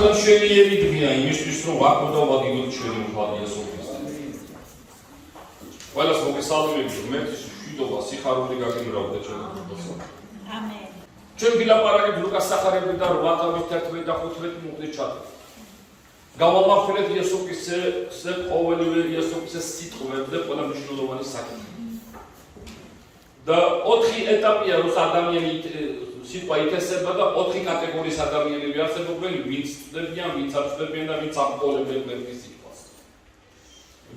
აღმოჩენილი დღეა იმისთვის, რომ ვაკმდავადგინოთ ჩვენი მთვარე იესო ქრისტე. ყველას მოგესალმებით, ღმერთის მშვიდობა, სიხარული გაგიმრავდა ჩვენ გულსა. ამენ. ჩვენ ვილაპარაკებთ ლუკას სახარებიდან და 8:11 და 15 მუხლით ჩატარდა. გავამახვილეთ იესო ქრისტეს ყოველივე იესო ქრისტეს სიტყვებზე ყველა მნიშვნელოვანი საკითხი. და 4 ეტაპია როს ადამიანი სიტყვა ითესება და 4 კატეგორიის ადამიანები არსებობენ, ვინც წდებიან, ვინც არ წდებიან და ვინც ამყოლებენ ღმერთის სიტყვას.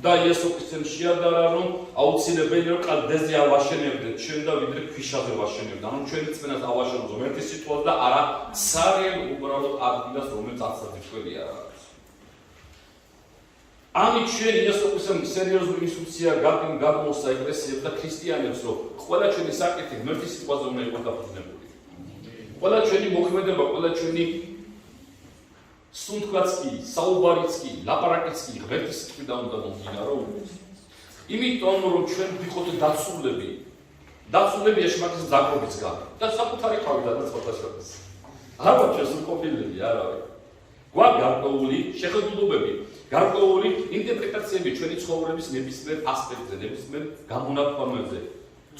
და იესო ქრისტემ შეადარა, რომ აუცილებელი რომ კლდეზე ავაშენებდეთ ჩვენ და ვიდრე ქვიშაზე ვაშენებდეთ. ანუ ჩვენი წმენას ავაშენოთ ღმერთის სიტყვას და არა სარიელ უბრალოდ ადგილას, რომელიც აღსაძიშველი არ არის. ამით ჩვენ იესო ქრისტემ სერიოზული ინსტრუქცია გადმოსცა ეკლესიებს და ქრისტიანებს, რომ ყველა ჩვენი საკითხი ღმერთის სიტყვაზე უნდა იყოს დაფუძნებული. ყველა ჩვენი მოქმედება, ყველა ჩვენი სუნთქვაც კი, საუბარიც კი, ლაპარაკიც კი ღმერთის სიტყვიდან უნდა მომდინარულდეს. იმიტომ რომ ჩვენ ვიყოთ დაცულები ეშმაკის ძაღლობის გამო და საკუთარი თავიდანაც ხოთაშორის. არა ჩვენს უკოპილები არავე. გვაქვს გარკვეული შეხედულებები, გარკვეული ინტერპრეტაციები ჩვენი ცხოვრების ნებისმიერ ასპექტზე, ნებისმიერ გამონათქვამებზე,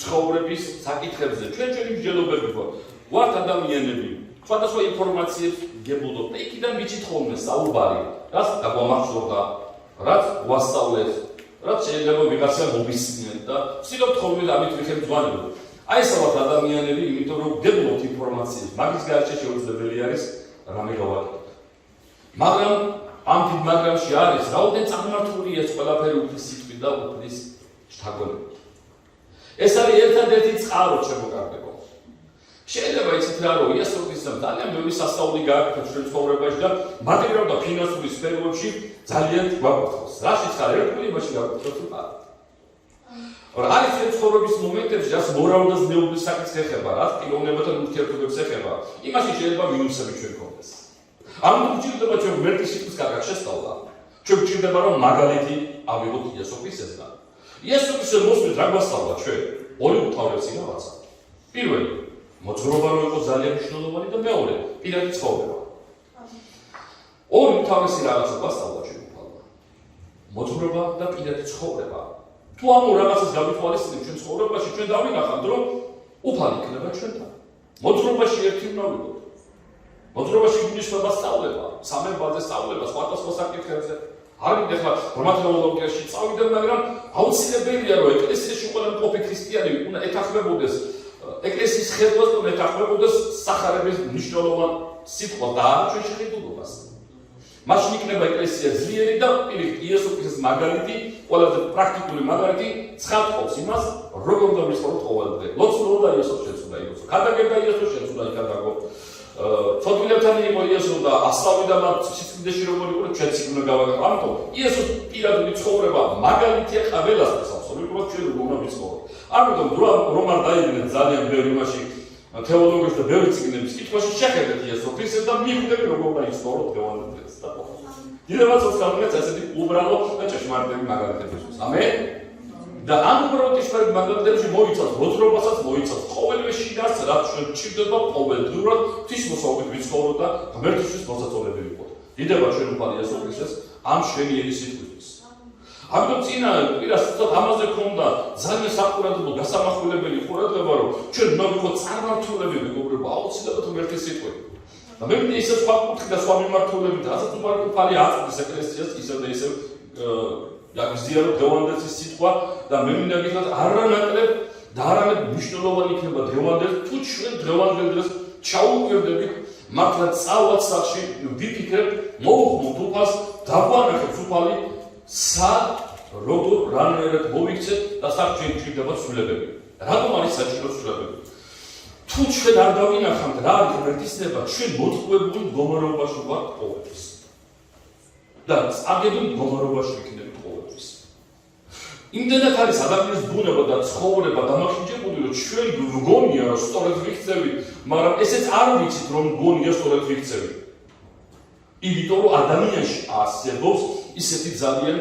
ცხოვრების საკითხებზე, ჩვენი მსჯელობები გვაქვს. გვაქვს ადამიანები, სხვადასხვა ინფორმაციებს გებულობთ და იქიდან ვიცით ხოლმე საუბარი, რაც დაგვამახსოვრდა, რაც გვასწავლეს, რაც შეიძლება ვიღაცამ მოვისმინეთ და ვცდილობთ ხოლმე ამით ვიხელმძღვანელოთ. აი ეს ალბათ ადამიანები, იმიტომ რომ გებულობთ ინფორმაციებს, მაგის გარშე შეუძლებელი არის რამე გავაკეთოთ. მაგრამ ამ დიდ მაგრამში არის რაოდენ წარმართულია ეს ყველაფერი უფლის სიტყვით და უფლის შთაგონებით. ეს არის ერთადერთი წყარო შემოგარდებო. შეიძლება იცით რა რომ იესო ქრისტემ ძალიან ბევრი სასწაული გააკეთა ჩვენ ცხოვრებაში და მატერიალურ და ფინანსური სფეროებში ძალიან გვაკეთოს. რაშიც ხარ ერთგულებაში გააკეთოს თუ არა. არის ჩვენ ცხოვრების მომენტებში რაც მორალურ და ზნეობრივ საკითხს ეხება, რაც პიროვნებათან ურთიერთობებს ეხება, იმაში შეიძლება მინუსები ჩვენ გქონდეს. არ გვჭირდება ჩვენ ღმერთის სიტყვის კარგად შესწავლა. ჩვენ გვჭირდება რომ მაგალითი ავიღოთ იესო ქრისტესგან. იესო ქრისტე მოსვლით რა გვასწავლა ჩვენ? ორი უთავრესი რაღაცა. პირველი, მოძღვრობა რომ იყოს ძალიან მნიშვნელოვანი და მეორე, პირადი ცხოვრება. ორი უთავრესი რაღაცა გვასწავლა ჩვენ უფალმა. მოძღვრობა და პირადი ცხოვრება. თუ ამ რაღაცას გავითვალისწინებთ ჩვენ ცხოვრებაში, ჩვენ დავინახავთ რომ უფალი იქნება ჩვენთან. მოძღვრობაში ერთი უნდა ვიყოთ. მოძღვრობაში გულისხმობა სწავლება, სამებაზე სწავლება, სხვადასხვა საკითხებზე. არ მინდა ხა გრამატოლოგიაში წავიდე, მაგრამ აუცილებელია რომ ეკლესიაში ყველა მყოფი ქრისტიანი უნდა ეთანხმებოდეს ეკლესიის ხელობას და ეთანხმებოდეს სახარების მნიშვნელოვან სიტყვას და არა ჩვენ შეხედულობას. მაშინ იქნება ეკლესია ძლიერი და პირიქით იესო ქრისტეს მაგალითი, ყველაზე პრაქტიკული მაგალითი ცხადყოფს იმას, როგორ უნდა ვიცხოვროთ ყოველდღე. ლოცვა და იესო შეც უნდა იყოს. გადაგება იესო შეც უნდა იქადაგო. ცოტვილებთან იყო იესო და ასწავლიდა მათ სიცოცხლეში როგორ იყო ჩვენც უნდა გავაკეთო. ამიტომ იესოს პირადული ცხოვრება მაგალითია ყველასთვის აბსოლუტურად ჩვენ როგორ უნდა ვიცხოვროთ. ამიტომ რომ არ დაიდგინეთ ძალიან ბევრი იმაში თეოლოგიაში და ბევრი წიგნების კითხვაში შეხედეთ იესო ქრისტეს და მიხვდეთ როგორ უნდა იცხოვროთ დღევანდელ დღეს და ხო. დიდებაც ვსწავლეთ ესეთი უბრალო და ჭეშმარიტები მაგალითებისთვის. ამენ. და ამ უბრალოდ ისეთ მაგალითებში მოიცავს მოძღვრობასაც, მოიცავს ყოველივე შინას, რაც ჩვენ გვჭირდება ყოველდღურად ღვთისმოსაუბრით ვიცხოვროთ და ღმერთისთვის მოსაწონებელი ვიყოთ. დიდება ჩვენ უფალი იესო ქრისტეს ამ შვენიერი სიტყვის. ამიტომ წინა პირას ამაზე ქონდა ძალიან საყურადღებო გასამახვილებელი ყურადღება, რომ ჩვენ უნდა ვიყოთ წარმართულები მეგობრებო, აუცილებლად ღმერთის სიტყვით. და მე მინდა ისე სხვა კუთხით და სხვა მიმართულებით, რასაც უფალი აწვდის ეკლესიას ისევ და ისევ გაგზიარო დღევანდელის სიტყვა და მე მინდა გითხრათ არანაკლებ და არამედ მნიშვნელოვანი იქნება დღევანდელი თუ ჩვენ დღევანდელ დღეს ჩაუკვირდებით მართლა წავად სახში ვიფიქრებ მოვუხმოთ უფალს დაგვანახებს უფალი როგორ რანაირად მოვიქცეთ და საერთოდ გვჭირდება ცვლილებები. რატომ არის საჭირო ცვლილებები? თუ ჩვენ არ დავინახავთ რა არის ღმერთისება, ჩვენ მოწყობილ მდგომარეობაში ვართ ყოველთვის. და წაგებულ მდგომარეობაში ვიქნებით ყოველთვის. იმდენად არის ადამიანის ბუნება და ცხოვრება დამახინჯებული, რომ ჩვენ გვგონია რომ სწორედ ვიქცევით, მაგრამ ესეც არ ვიცით რომ გვგონია სწორედ ვიქცევით. იმიტომ რომ ადამიანში არსებობს ისეთი ძალიან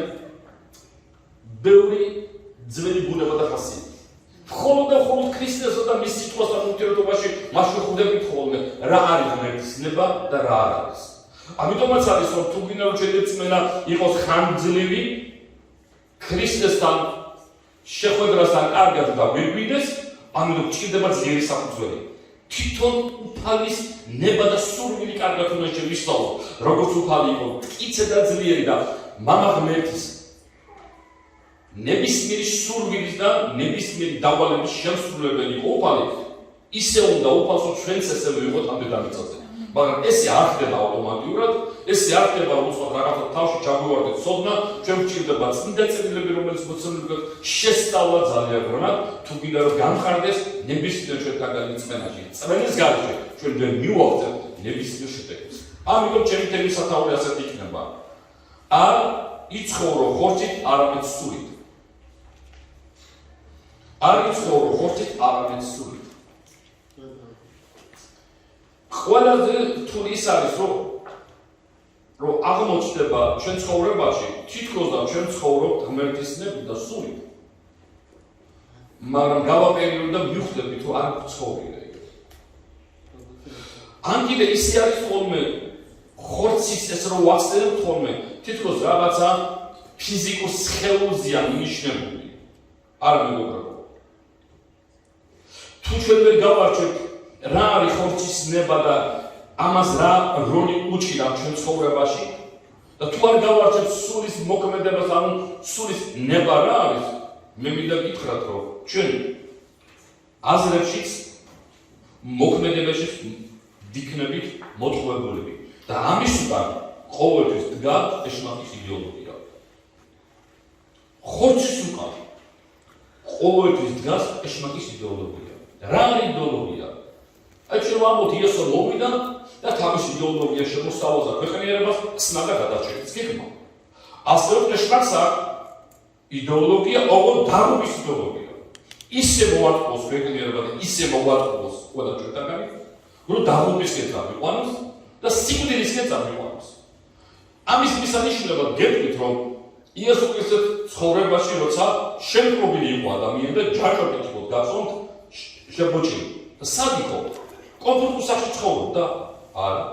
ბევრი ძველი ბუნება და ხასიათი. მხოლოდ და მხოლოდ ქრისტესა და მის სიტყვასთან ურთიერთობაში მაშინ ხვდებით ხოლმე რა არის ღმერთის ნება და რა არ არის. ამიტომაც არის რომ თუ გინდა რომ ჩვენი რწმენა იყოს ხანგრძლივი ქრისტესთან შეხვედრასთან კარგად და ვირგვინდეს, ამიტომ ჭირდება ძლიერი საფუძველი. თვითონ უფალის ნება და სურვილი კარგად უნდა შევისწავლო, როგორც უფალი იყო მტკიცე და ძლიერი და მამა ღმერთის ნებისმიერი სურვილის და ნებისმიერი დავალების შემსრულებელი იყო უფალი, ისე უნდა უფალს ჩვენც ესე მივიღოთ ამ დედამიწაზე. მაგრამ ესე არ ხდება ავტომატურად, ესე არ ხდება რომ სხვა რაღაცა თავში ჩაგვივარდეთ ცოდნა, ჩვენ გვჭირდება წმინდა წერილები, რომელიც მოცემული შესწავლა ძალიან გრონად, თუ გინდა რომ გამხარდეს ნებისმიერ ჩვენთაგან რწმენაში. რწმენის გარეშე ჩვენ ვერ მივაღწევთ ნებისმიერ შედეგებს. ამიტომ ჩემი თემის სათაური ასეთი იქნება. არ იცხოვრო ხორცით, არამედ სულით. არ იცხოვრო ხორცით, არამედ სულით. ყველაზე რთული ის არის, რომ აღმოჩნდება ჩვენ ცხოვრებაში, თითქოს და ჩვენ ცხოვრობთ ღმერთის ნებით და სულით. მაგრამ გავაპერიოდებ და მივხვდები, თუ არ ვცხოვრია ეგ. ან კიდე ისე არის ხოლმე ხორცის ეს რომ ვახსენებთ ხოლმე, თითქოს რაღაცა ფიზიკურ სხეულზეა მინიშნებული. არ მეგობრებო. თუ ჩვენ ვერ გავარჩევთ რა არის ხორცის ნება და ამას რა როლი უჭირავს ჩვენ ცხოვრებაში და თუ არ გავარჩევთ სულის მოქმედებას, ანუ სულის ნება რა არის, მე მინდა გითხრათ, რომ ჩვენ აზრებშიც მოქმედებაშიც ვიქნებით მოთხოვებულები და ამისგან ყოველთვის დგას ეშმაკის იდეოლოგია. ხორცის უკან ყოველთვის დგას ეშმაკის იდეოლოგია. რა არის იდეოლოგია? აი ჩვენ ვამბობთ იესო მოვიდა და თავის იდეოლოგია შემოსწავლდა ქვეყნიერებას, ხსნა და გადაჭერით გეგმა. ასე რომ ეშმაკს აქვს იდეოლოგია, ოღონდ დაღუპვის იდეოლოგია. ისე მოვატყუოს ქვეყნიერება და ისე მოვატყუოს ყველა ჩვენთაგანი, რომ დაღუპვისკენ წავიყვანოს და სიკვდილისკენ წავიყვანოს. ამის მისანიშნებლად გეტყვით, რომ იესო ქრისტეს ცხოვრებაში როცა შემკრობილი იყო ადამიანი და ჯაჭვებით იყო გაწონთ შებოჭილი. სად იყო? კომფორტულ სახში ცხოვრობდა? არა.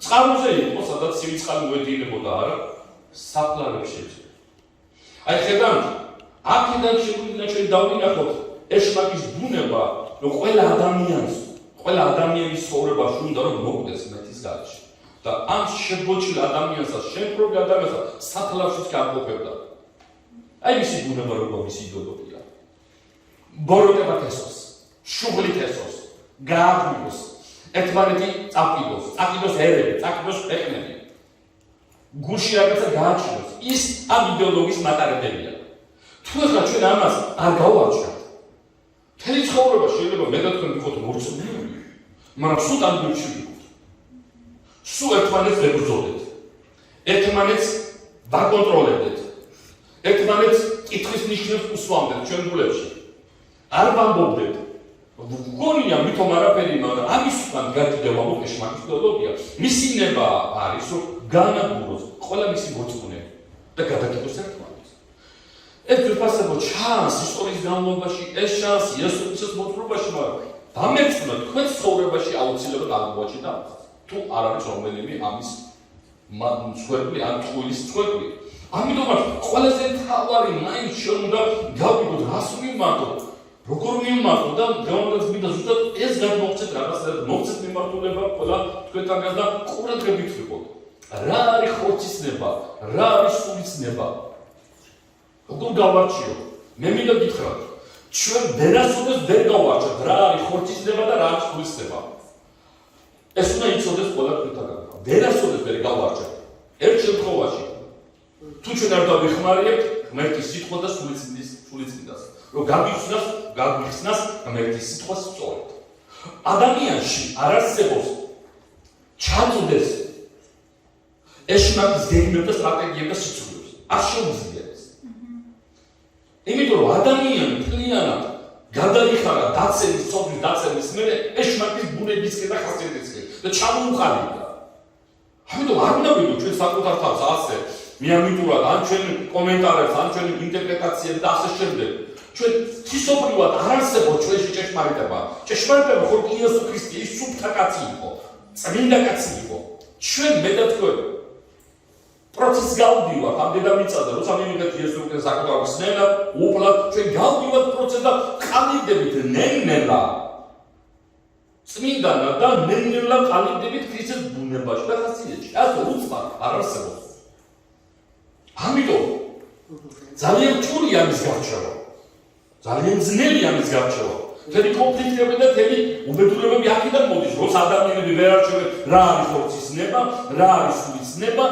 წყაროზე იყო, სადაც სიწყალი მოედინებოდა, არა. საფლავებში. აი ხედავთ, აქედან შეგვიძლია ჩვენ დავინახოთ ეშმაკის ბუნება, რომ ყველა ადამიანის ცხოვრებაში უნდა რომ მოკვდეს მეთის გარეშე. და ამ შებოჭილ ადამიანსაც, შემკრობილ ადამიანსაც საფლავშიც გააყოფებდა. აი მისი ბუნება როგორ მისი იდეოლოგია. ბოროტებათ ესოს, შუღლით ესოს, გააღვივოს, ერთმანეთი წაყიდოს, წაყიდოს ერები, წაყიდოს ქვეყნები. გულში რაღაცა გააჩინოს. ის ამ იდეოლოგიის მატარებელია. თუ ახლა ჩვენ ამას არ გავარჩევთ, მთელი ცხოვრება შეიძლება მე და თქვენ ვიყოთ მორწმუნეები, მაგრამ სულ ანდრებში ვიყოთ. სულ ერთმანეთს ვებრძოდეთ, ერთმანეთს ვაკონტროლებდეთ, ერთმანეთს კითხვის ნიშნებს უსვამდეთ ჩვენ გულებში. არ ვამბობდეთ, გონია ვითომ არაფერი, მაგრამ ამის უკან გაკიდება ეშმაკის იდეოლოგია. მისი ნება არის, რომ განაგუროს ყველა მისი მოწმუნე და გადაკეთოს ერთმანეთს. ეს ვიფასებო ჩანს ისტორიის განმავლობაში, ეს ჩანს იესო ქრისტეს მოთხრობაში, მაგრამ დამეწუნა თქვენ ცხოვრებაში აუცილებლად აღმოაჩინდა ამას. თუ არ არის რომელიმე ამის მსხვერპლი ან ტყუილის მსხვერპლი. ამიტომაც ყველაზე მთავარი მაინც შენ უნდა გავიგოთ, რას მიმართოთ, როგორ მიმართოთ და გამოდაც მინდა ზუსტად ეს გადმოგცეთ რაღაცა მოგცეთ მიმართულება ყველა თქვენთანგან და ყურადღებით ვიყოთ. რა არის ხორცის ნება, რა არის სულის ნება. როგორ გავარჩიო? მე მინდა გითხრათ, ჩვენ ვერასოდეს ვერ გავარჩევთ რა არის ხორცის ნება და რა არის სულის ნება. ეს უნდა იცოდეს ყველა თქვენთაგან. ვერასოდეს ვერ გავარჩევთ. ერთ შემთხვევაში თუ ჩვენ არ დავიხმარებთ ღმერთის სიტყვა და სულიწმინდას, რომ გაგვიხსნას ღმერთის სიტყვა სწორად. ადამიანში არ არსებობს ჩაწვდეს ეშმაკის გეგმებს და სტრატეგიებს და სიცოცხლეს. არ შეუძლია ეს. იმიტომ რომ ადამიანი მთლიანად გადაიხარა დაცემის, სოფლის დაცემის მერე ეშმაკის ბუნებისკენ და ხასიათისკენ და ჩამოუყალიბდა. ამიტომ არ უნდა ვიდო ჩვენ საკუთარ თავს ასე მიამიტურად ან ჩვენ კომენტარებს, ან ჩვენ ინტერპრეტაციებს და ასე შემდეგ. ჩვენ თვისობრივად არ არსებობს ჩვენში ჭეშმარიტება. ჭეშმარიტება ხო იესო ქრისტე ის სუფთა კაცი იყო, წმინდა კაცი იყო. ჩვენ მეტად პროცესს გავდივართ, ამ დედამიწაზე, როცა მივიღეთ იესო ქრისტეს საკუთარ ხსნელა, უფლად ჩვენ გავდივართ პროცესს და ყალიბდებით ნელ-ნელა. წმინდანა და ნელ-ნელა ყალიბდებით ქრისტეს ბუნებაში და ხასიათში. ასე უცბად არ არსებობს. ამიტომ ძალიან რთულია ამის გარჩევა. ძალიან ძნელია ამის გარჩევა. თელი კონფლიქტები და თელი უბედურებები აქედან მოდის, როცა ადამიანები ვერ არჩევენ რა არის ხორცის ნება, რა არის სულის ნება,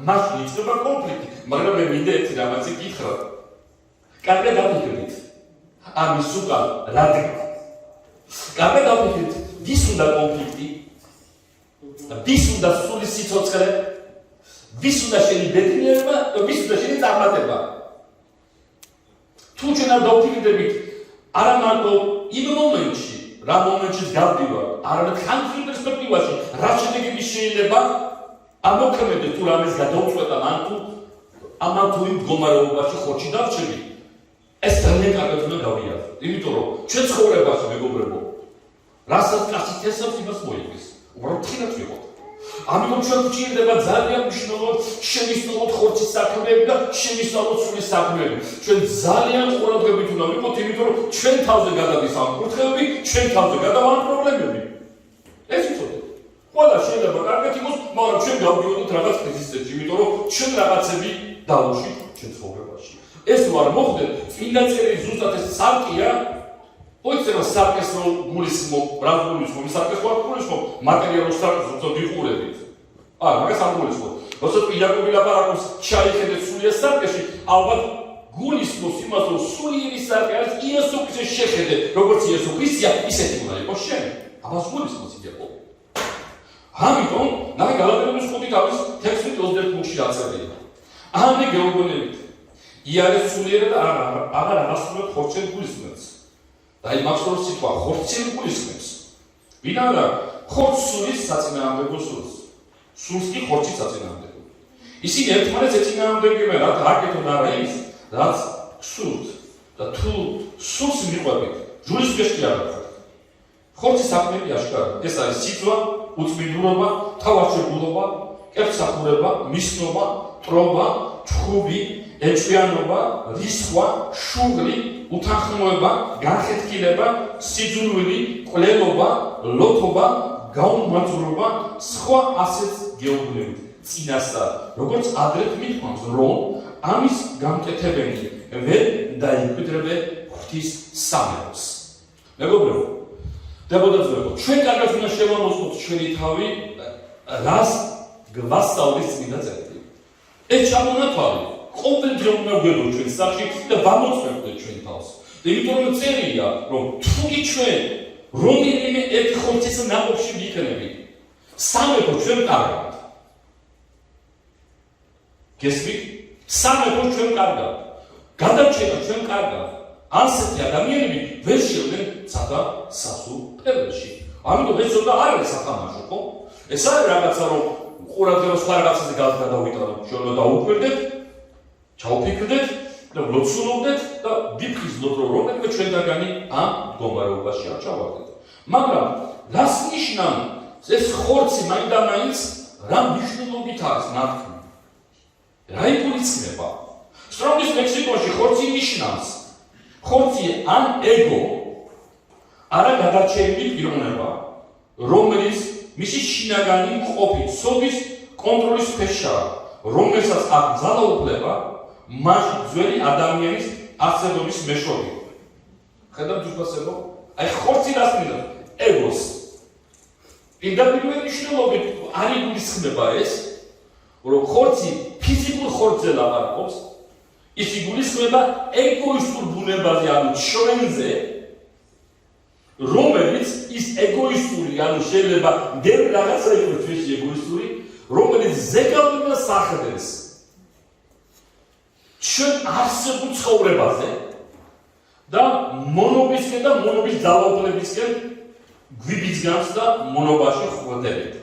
მაშინ იწყება კონფლიქტი. მაგრამ მე მინდა ერთი რაღაცი გითხრათ. კარგად დაფიქრდით. ამის უკან რა დგა? კარგად დაფიქრდით, ვის უნდა კონფლიქტი? ვის უნდა სულის სიცოცხლე? ვის უნდა შენი ბედნიერება და ვის უნდა შენი წარმატება? თუ ჩვენ არ დავფიქრდებით არა მარტო იმ მომენტში, რა მომენტში გავდივართ, არამედ ხანგრძლივ პერსპექტივაში, რა შედეგები შეიძლება ამოქმედდეს თუ რამეს გადავწყვეტა ამან თუ იმ მდგომარეობაში ხორცი დარჩები. ეს ძალიან კარგად უნდა გავიაზროთ. იმიტომ რომ ჩვენ ცხოვრებაში მეგობრებო, რასაც კაცი თესავს, იმას მოიგებს. უბრალოდ თხრილად ვიყოთ. ამიტომ ჩვენ გვჭირდება ძალიან მნიშვნელოვნად შევისწავლოთ ხორცის საქმეები და შევისწავლოთ სულის საქმეები. ჩვენ ძალიან ყურადღებით უნდა ვიყოთ, იმიტომ რომ ჩვენ თავზე გადადის ამ კურთხევები, ჩვენ თავზე გადავალ პრობლემები. ეს იცოდეთ. ყველა შეიძლება კარგად იყოს, მაგრამ ჩვენ გავდივართ რაღაც კრიზისებში, იმიტომ რომ ჩვენ რაღაცები დავუშვით ჩვენ ცხოვრებაში. ეს თუ არ მოხდეს, წმინდა წერილი ზუსტად ეს სარკია, მოიცემა სარკეს რო გულისხმობ, რა გულისხმობ, სარკეს ვარ გულისხმობ, მატერიალურ სარკეს რო ვიყურებით. მაგას არ გულისხმობ. როცა იაკობი ლაპარაკობს, ჩაიხედეთ სულია სარკეში, ალბათ გულისხმობს იმას, რომ სულიერი სარკე არის იესო ქრისტეს შეხედე, როგორც იესო ქრისტეა, ისეთი უნდა იყოს შენ. ამას გულისხმობს იაკობი. ამიტომ, ნახე გალატიელების 5 თავის 16-21 მუხში აწერია. ამე გეუბნებით. იარეს სულიერად აღარ აღასრულებთ ხორცელ გულისხმებს. და იმას რო სიტყვა ხორცელ გულისხმებს. ვინადა ხორცს სულის საწინააღმდეგო სულს. სულს კი ხორცი საწინააღმდეგო. ისინი ერთმანეთს ეწინააღმდეგებენ, რა აკეთონ არა ის, რაც გსურთ და თუ სულს მიყვებით, ჯულისხმეს კი არ გახართ. ხორცის საქმეები აშკარა. ეს არის სიწვა, უწმინდურობა, თავარჩებულობა, კეთილსახურება, მისნობა, ტრობა, ჩხუბი, ეჭვიანობა, რისხვა, შუღლი, უთანხმოება, განხეთქილება, სიძულვილი, კვლელობა, ლოთობა, გაუმაძვრობა, სხვა ასეთ გეუბნებით. წინასწარ, როგორც ადრე მithქვამს, რომ ამის გამკეთებელი ვერ დაიმკვიდრებენ ღვთის სამეფოს. მეგობრებო, დებოდაცვებო, ჩვენ კარგად უნდა შევამოწმოთ ჩვენი თავი, რას გვასწავლის წმინდა წერილი. ეს ჩამონათვალი ყოველდღე უნდა გვერდოთ ჩვენ სახში და ვამოწმებდეთ ჩვენ თავს. და იმიტომ რომ წერია, რომ თუ კი ჩვენ რომელიმე ერთ ხორცის ნაყოფში ვიქნებით, სამეფო ჩვენ კარგავთ. გესმით? სამეფო ჩვენ კარგავთ. გადარჩენა ჩვენ კარგავთ. ასეთი ადამიანები ვერ შევლენ ცადა სასუფეველში. ამიტომ ეს უნდა არ არის სათამაშო, ხო? ეს არის რაღაცა, რომ ყურადღება სხვა რაღაცაზე გადავიტანოთ, ჩვენ უნდა დაუკვირდეთ, ჩაუფიქრდეთ და ვლოცულობდეთ და ვიფიქროთ, რომ რომელიმე ჩვენთაგანი ამ მდგომარეობაში არ ჩავარდეთ. მაგრამ რას ნიშნავს ეს ხორცი მაინდამაინც რა მნიშვნელობით არის მართლა? რა იგულისხმება? სტრომის ლექსიკონში ხორცი ნიშნავს ხორცი ან ეგო არა გადარჩენილი პიროვნება, რომელიც მისი შინაგანი მყოფი ცოდვის კონტროლის ქვეშაა, რომელსაც აქვს ძალაუფლება მაშინ ძველი ადამიანის არსებობის მეშვეობით. ხედავთ ჯგუფასებო? აი ხორცი რას ნიშნავს? ეგოს. პირდაპირ მნიშვნელობით არ იგულისხმება ეს, რომ ხორცი ფიზიკურ ხორცზე ლაპარაკობს, ის იგულისხმება ეგოისტურ ბუნებაზე, ანუ ჩვენზე, რომელიც ის ეგოისტური, ანუ შეიძლება ბევრი რაღაცა იყოს ჩვენში ეგოისტური, რომელიც ზეგავლენას ახდენს ჩვენ არსებულ ცხოვრებაზე და მონობისკენ და მონობის ძალაუფლებისკენ გვიბიძგანს და მონობაში ხვდებით.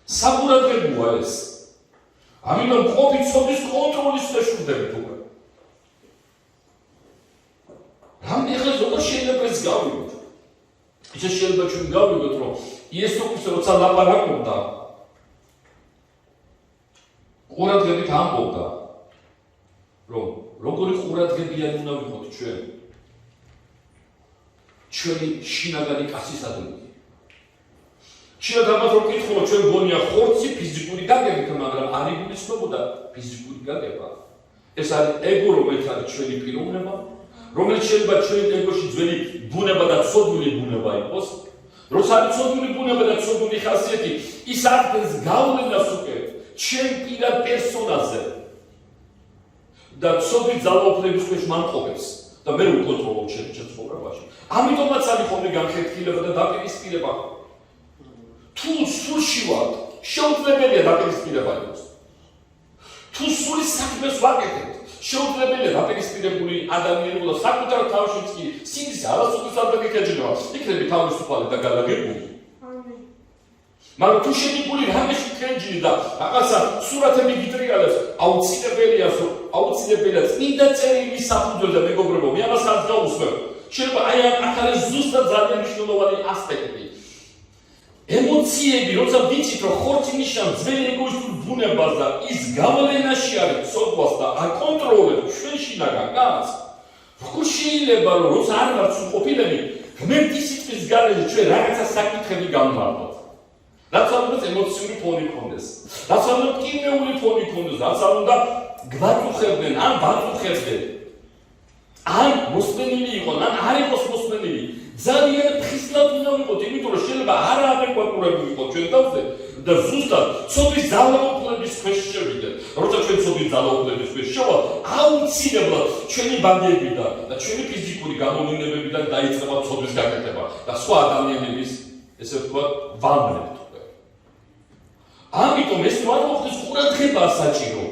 საყურადღებოა ეს. ამიტომ ყოფი ცოდვის კონტროლის ქვეშ ხვდებით უკვე. რამ ეხლა როგორ შეიძლება ეს გავიგოთ? ისე შეიძლება ჩვენ გავიგოთ, რომ იესო ქრისტე როცა ლაპარაკობდა ყურადღებით ამბობდა, რომ როგორი ყურადღებიანი უნდა ვიყოთ ჩვენი შინაგანი კაცისადმი. შეიძლება ამას რომ ვკითხულობ, ჩვენ გონია ხორცი ფიზიკური გაგებით, მაგრამ არ იგულისხმებოდა ფიზიკური გაგება. ეს არის ეგო, რომელიც არის ჩვენი პიროვნება, რომელიც შეიძლება ჩვენი ეგოში ძველი ბუნება და ცოდვილი ბუნება იყოს. როცა არის ცოდვილი ბუნება და ცოდვილი ხასიათი, ის არც გავლენას უკვე ჩვენ პირად პერსონაზე და ცოდვით ძალაუფლების ქვეშ მანყოფებს და მე ვიკონტროლობ ჩემ ცხოვრებაში. ამიტომაც არის ხოლმე განხეთქილება და დაპირისპირება. თუ სულში ვარ, შეუძლებელია დაპირისპირება იყოს. თუ სულის საქმეს ვაკეთებ, შეუძლებელია დაპირისპირებული ადამიანი და საკუთარ თავშიც კი სინდის არასოდეს არ დაგიქეჯება. იქნები თავისუფალი და გადაგებული. მაგრამ თუ შეგებული რამეში ქეჯი და რაღაცა სურათები გიტრიალებს, აუცილებელია წმინდა წერილი საფუძველზე მეგობრებო, მე ამას არ დავუსვევ. შეიძლება აი აქ არის ზუსტად ძალიან მნიშვნელოვანი ასპექტი. ემოციები, როცა ვიცით, რომ ხორცი ნიშნავს ძველი ეგოისტურ ბუნებას და ის გავლენაში არის ცოდვას და აკონტროლებს ჩვენ შინაგან კაცს, როგორ შეიძლება რომ როცა არ ვართ სრულყოფილები, ღმერთის სიტყვის გარეშე ჩვენ რაღაცა საკითხები გამმართოთ. რაც არ უნდა ემოციური ფონი ქონდეს, რაც არ უნდა კიმიური ფონი ქონდეს, რაც არ უნდა გვაწუხებდნენ, ან ვაწუხებდნენ. ან მოსმენილი იყო, ან არ იყოს მოსმენილი. ძალიან ფხისლად უნდა ვიყოთ, იმიტომ რომ შეიძლება არაადეკვატურები ვიყოთ ჩვენ თავზე და ზუსტად ცოდვის ძალაუფლების ქვეშ შევიდეთ. როცა ჩვენ ცოდვის ძალაუფლების ქვეშ შევართ, აუცილებლად ჩვენი ბაგებიდან და ჩვენი ფიზიკური გამოვლენებებიდან დაიწყება ცოდვის გაკეთება და სხვა ადამიანების, ესე ვთქვათ, ვამლებთ. ამიტომ ეს რა მოხდეს ყურადღებაა საჭირო.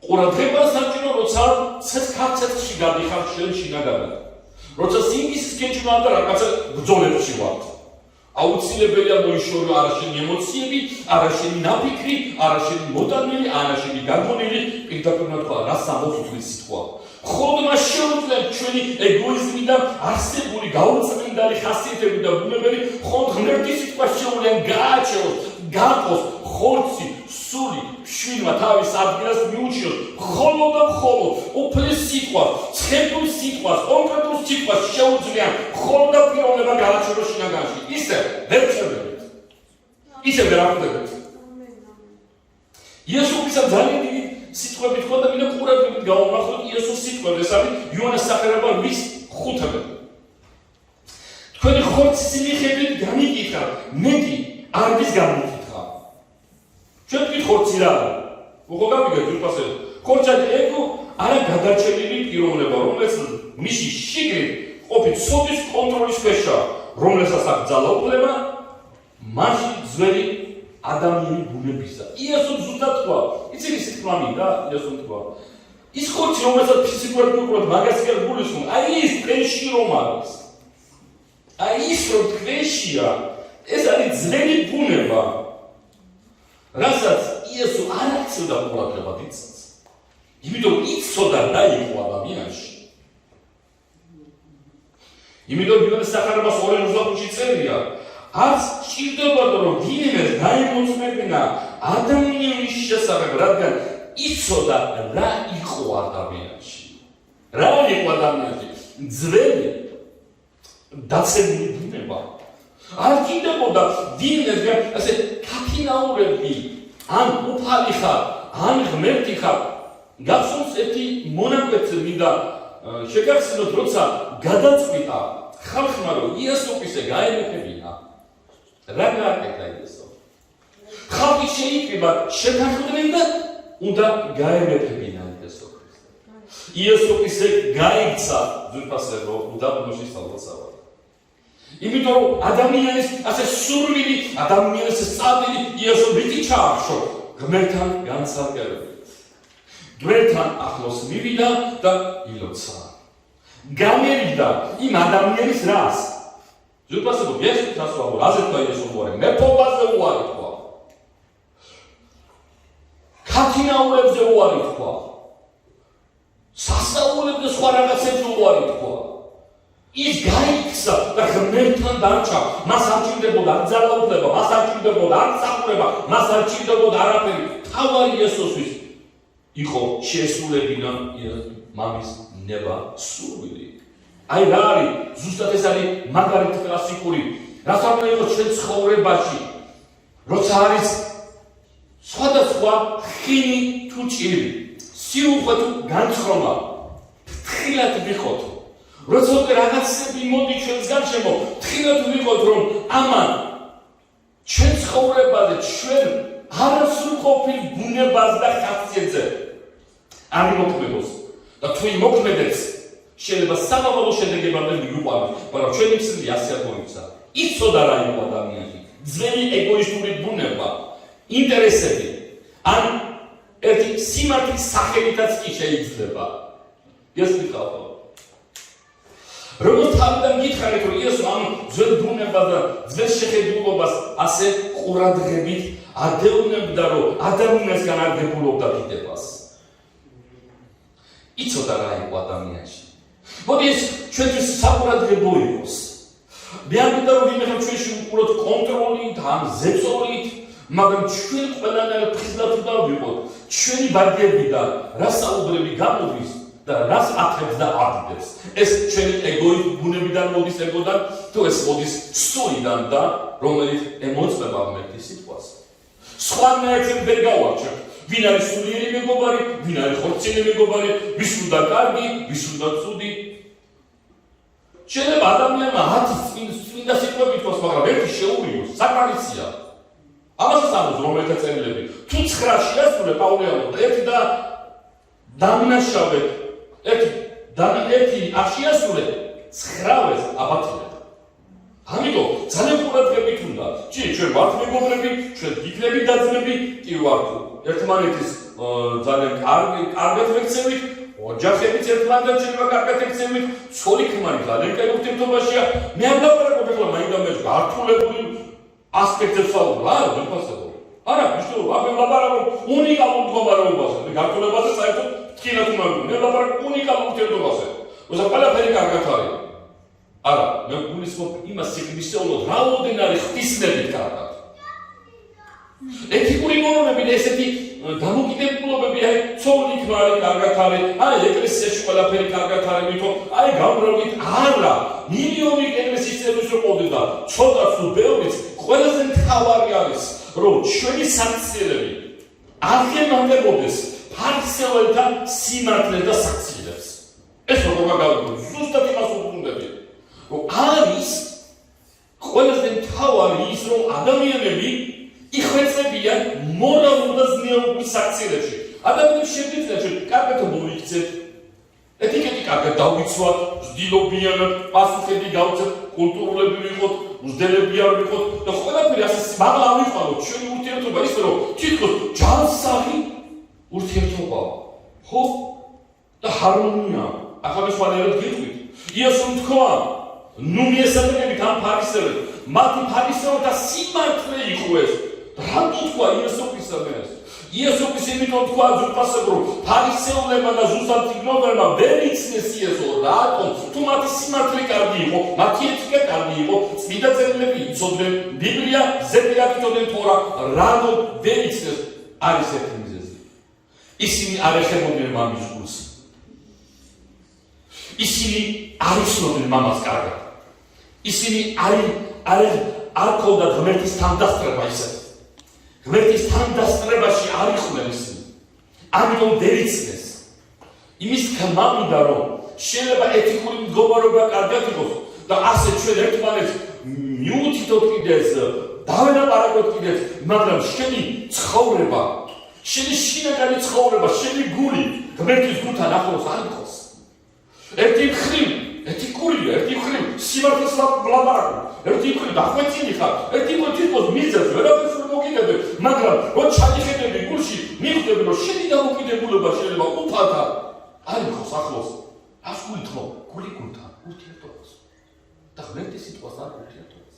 ყურადღებაა საჭირო, როცა ცეცხლში გადიხარ შენ შინაგანად. როცა სინგისის კენჭვლა და რაღაცა ბრძოლებში ვართ. აუცილებელია მოიშორო არა შენი ემოციები, არა შენი ნაფიქრი, არა შენი მოტანილი, არა შენი გაგონილი, პირდაპირ უნდა თქვა, რა სამოწმის სიტყვა. მხოლოდ მას შეუძლია ჩვენი ეგოიზმი და არსებული გაუწმინდარი ხასიათები და ბუნებები მხოლოდ ღმერთის სიტყვა შეუძლია გააჩეროს, გაკოს ხორცი, სული, შვილმა თავის ადგილას მიუჩიოს, მხოლოდ და მხოლოდ უფლის სიტყვას, ცხენთულ სიტყვას, კონკრეტულ სიტყვას შეუძლია მხოლოდ და პიროვნება გააჩეროს შინაგანში. ისე ვერ ჩერდებით. ისე ვერ ახვდებით. იესო ქრისტე ძალიან დიდი სიტყვებით თქვა და მინდა ყურადღებით გავამახვილოთ იესოს სიტყვებს. ეს არის იოანეს სახერება 8:5. თქვენი ხორცის მიხედვით განიკითხა, მეტი არ ვის განიკითხა. ჩვენ თქვით ხორცი რა არის? უხო გამიგეთ უბრალოდ ხორცი ეგო არა გადარჩენილი პიროვნება, რომელიც მისი შიგნით ყოფით სოდის კონტროლის ქვეშა, რომელსაც აქვს ძალაუფლება, მასში ძველი ადამიანი ბუნებისა. იესო ზუსტად თქვა, იცი ის თქვა მინდა, იესო თქვა. ის ხორცი რომელსაც ფიზიკურად უყურებთ, მაგას კი არ გულისხმობ. აი ის ტენში რომ არის. აი ის რომ ტენშია, ეს არის ძველი ბუნება. რასაც იესო არ აქცევდა ყურადღებად იცის. იმიტომ იცოდა რა იყო ადამიანში. იმიტომ იოანეს სახარებას 2:25 წერია, არც სჭირდებოდა რომ ვინმე დაემოწმებინა ადამიანის შესახებ, რადგან იცოდა რა იყო ადამიანში. რა იყო ადამიანში? ძველი დაცემული ბუნება. არ გინდებოდა ვინმე ასე ქაქინაურები, ან უფალი ხარ, ან ღმერთი ხარ. გახსოვს ერთი მონაკვეთი მინდა შეგახსენოთ, როცა გადაწყვიტა ხალხმა რომ იესო ქრისტე გაემეფებინა. რა გააკეთა იესო? ხალხი შეიკრიბა, შეთანხმდნენ და უნდა გაემეფებინა იესო ქრისტე. იესო ქრისტე გაიქცა ძვირფასებო უდაბნოში სწავლასავად. იმიტომ რომ ადამიანის ასე სურვილი, ადამიანის სწავლილი იესო მიწი ჩაახშო ღმერთთან განცალკევებით. ღმერთთან ახლოს მივიდა და ილოცა. გამერიდა იმ ადამიანის რას? ზუსტად იესო თასვაბო, რაზე თქვა იესო უარი? მეფობაზე უარი თქვა. ქათინაურებზე უარი თქვა. სასწაულებზე სხვა რაღაცებზე უარი თქვა. ის გაიქცა და ღმერთთან დარჩა. მას არ ჭირდებოდა არ ძალაუფლება, მას არ ჭირდებოდა არ მსახურება, მას არ ჭირდებოდა არაფერი. თავარი იესოსთვის იყო შესრულებინა მამის ნება სურვილი. აი რა არის ზუსტად ეს არის მაგალითი კლასიკური რაც უნდა იყოს ჩვენ ცხოვრებაში როცა არის სხვადასხვა ხინი თუ ჭირი სიუხვე თუ განცხრომა ფრთხილად ვიყოთ როცა უკვე რაღაცები მოდი ჩვენს გარშემო ფრთხილად ვიყოთ რომ ამან ჩვენ ცხოვრებაზე ჩვენ არასრულყოფილ ბუნებას და ხასიათზე არ იმოქმედოს და თუ იმოქმედებს შეიძლება სამავალო შედეგებამდე მიუყვანოს მაგრამ ჩვენი მსვლელი ასე არ მოიქცა იცოდა რა იყო ადამიანში ძველი ეგოისტური ბუნება ინტერესები ან ერთი სიმართლის სახელითაც კი შეიძლება ეს ვიყავ როგორც თავიდან გითხარით რომ იესო ამ ძველ ბუნებას და ძველ შეხედულობას ასე ყურადღებით ადევნებდა რომ ადამიანისგან არ გებულობდა დიდებას იცოდა რა იყო ადამიანში მოდი ეს ჩვენთვის საყურადღებო იყოს მე არ მინდა რომ ვინმე ჩვენში უყუროთ კონტროლით ან ზეწოლით მაგრამ ჩვენ ყველანაირად ფხიზლად უნდა ვიყოთ ჩვენი ბაგებიდან რა საუბრები გამოდის და რას აკეთებს და აბიდებს ეს ჩვენი ეგოის ბუნებიდან მოდის ეგოდან თუ ეს მოდის სულიდან და რომელიც ემოწმება მერტის სიტყვას სხვანაირად ვერ გავარჩევ ვინ არის სულიერი მეგობარი ვინ არის ხორციანი მეგობარი ვის უნდა კარგი ვის უნდა ცუდი შეიძლება ადამიანმა 10 წმინდა სიტყვები ითქვას მაგრამ ერთი შეურიოს საკმარისია ამასაც ამბობს რომელთა წერილები თუ 9 შეასრულე პაულიანო და ერთი და დამნაშავეთ ერთი აღშიასრულე 9-ს აბათილებ ამიტომ ძალიან ყურადღებით უნდა ჩვენ ვართ მეგობრები ჩვენ გიქნები დაძმები კი ვართ ერთმანეთის ძალიან კარგად ვექცევით ოჯახებიც ერთმანეთთან შეიძლება კარგად ექცევით ცოლი ქმარი ძალიან კარგ ურთიერთობაშია მე არ დავყარებოდ ახლა მაინდამეც გართულებული ასპექტებს ვსაუბრობ არა ვერაფასებო არა მნიშვნელობა მე ვლაპარაკობ უნიკალურ მდგომარეობაზე მე გართულებაზე საერთოდ თქინათ უნდა მე ვლაპარაკობ უნიკალურ ურთიერთობაზე როცა ყველაფერი კარგად არის არა მე გულისხმობ იმას სიხმისეულოდ რაოდენ არის ღვთისმებით კარგად ეთიკური მონომები ესეთი დამოკიდებულობები აი ცოლი ქმარი კარგად არის აი ეკლესიაში ყველაფერი კარგად არის მითო აი გამრავლით არა მილიონი ეკლესიის წევრის რო ყავდა ცოტა თუ ბევრიც ყველაზე მთავარი არის რომ ჩვენი საქციელები არ გემანდებოდეს ფარისეველთა სიმართლეს და საქციელებს ეს როგორ გავიგო ზუსტად იმას უბრუნდები რომ არის ყველაზე მთავარი ის რომ ადამიანები იხვეწებიან მორალურ და ზნეობრივ საქციელებში ადამიანები შეგვიძლია ჩვენ კარგად მოვიქცეთ ეთიკეტი კარგად დავიცვათ ვზდილობიანად პასუხები გავცეთ კულტურულები ვიყოთ უზდელები არ ვიყოთ და ყველაფერი ასე მაგრამ ავიყვანოთ ჩვენი ურთიერთობა ისე რომ თითქოს ჯანსაღი ურთიერთობაა ხო და ჰარმონია ახლა სხვანაირად გეტყვით იესომ თქვა ნუ მიესალმებით ამ ფარისეველს მათი ფარისეველთა სიმართლე იყო ეს რატო თქვა იესოქრისადმეს იესოქრის იმითო თქვა ზუსტად ფარისეულებმა და ზუსტად ციგნობერმა ვერ იცნეს იესო რატომ თუ მათი სიმართლე კარგი იყო მათი ეთიკა კარგი იყო წმინდა წერილები იცოდნენ ბიბლია ზეპირად იცოდნენ თორა რატომ ვერ იცნეს არის ერთი მიზეზი ისინი არ ეხებოდნენ მამის გულს ისინი არ იცნობდნენ მამას კარგად ისინი არ ქონდათ ღმერთის თანდასწრება ისე ღმერთის თანდასწრებაში არ იყვნენ ისინი ამიტომ ვერ იცნეს იმის თქმა მინდა რომ შეიძლება ეთიკური მდგომარეობა კარგად იყოს და ასე ჩვენ ერთმანეთს მიუთითოთ კიდეც დაველაპარაკოთ კიდეც მაგრამ შენი ცხოვრება შენი შინაგანი ცხოვრება შენი გული ღმერთის გულთან ახლოს არ იყოს ერთი მხრივ ეთიკურია ერთი მხრივ სიმართლეს ვლაპარაკობ ერთი მხრივ დახვეწილი ხარ ერთი მხრივ თითქოს მიზეზს ვერაფერს ვერ მოგიგებებ მაგრამ რო ჩაიხედები გულში მიხვდები რომ შენი დამოკიდებულება შეიძლება უფალთან არ იყოს ახლოს ას გულთო გული გულთან ურთიერთობას და ღმერთის სიტყვას არ ურთიერთობას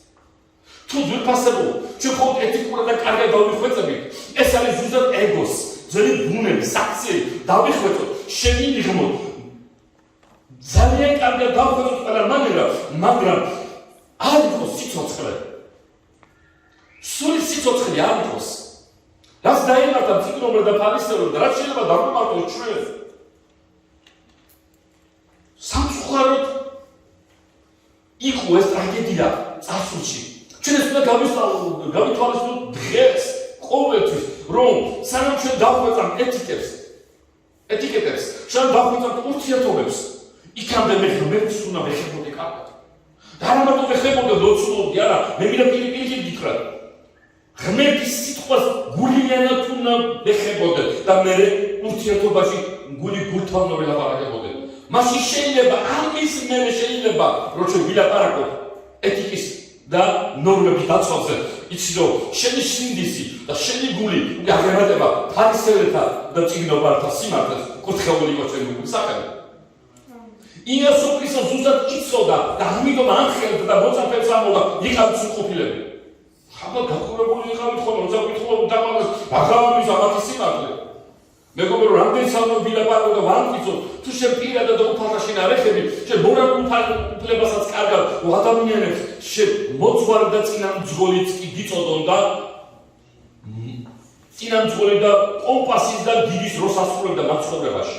თუ ვიფასებო ჩვენ ხო ეთიკურად და კარგად დავიხვეწებით ეს არის ზუსტად ეგოს ძველი ბუნების საქციელი დავიხვეწოთ შევინიღმოთ ძალიან კარგად დავხვეწოთ ყველანაირად მაგრამ არ იყოს სიცოცხლე სული სიცოცხლე არ იყოს რაც დაემართა მწიგნობრად და ფარისევლად და რაც შეიძლება დაგვიმართოს ჩვენ სამწუხაროდ იყო ეს ტრაგედია წარსულში ჩვენ ეს უნდა გავითვალისწინოთ დღეს ყოველთვის რომ სანამ ჩვენ დავხვეწამ ეტიკეტებს ჩვენ დავხვეწამთ ურთიერთობებს იქამდე მე უნდა ვეხებოდი კარგად და არა მარტო ვეხებოდი ლოცულობდი არა მე მინდა პირიქით გითხრათ ღმერთის სიტყვას გულიანად უნდა ვეხებოდე და მე ურთიერთობაში გული გულთან ველაპარაკებოდე მაშინ შეიძლება ამის მერე შეიძლება რომ ჩვენ ვილაპარაკოთ ეთიკის და ნორმების დაცვაზე იცი რომ შენი სინდისი და შენი გული აღემატება ფარისეველთა და წიგნობართა სიმართლეს კურთხეული იყო ჩვენი გული სახელი იესო ქრისტე ზუსტად იცოდა და ამიტომ ამხელდა და მოწაფეებს ამბობდა იყავით სრულყოფილები ხაბა გახურებული იყავით ხოლმე როცა ვკითხულობ დამალას აღამის ამათი სიმართლე მეგობრებო რამდენი სამო ვილაპარაკო და ვამტკიცოთ თუ შენ პირადად და უფალთაშინ არ ეხები შენ მორალურ უფლებასაც კარგად ადამიანებს შენ მოძღვარი და წინამძღოლიც კი გიწოდონ და წინამძღოლი და კომპასის და გიდის დროს ასრულებდა მაცხოვრებაში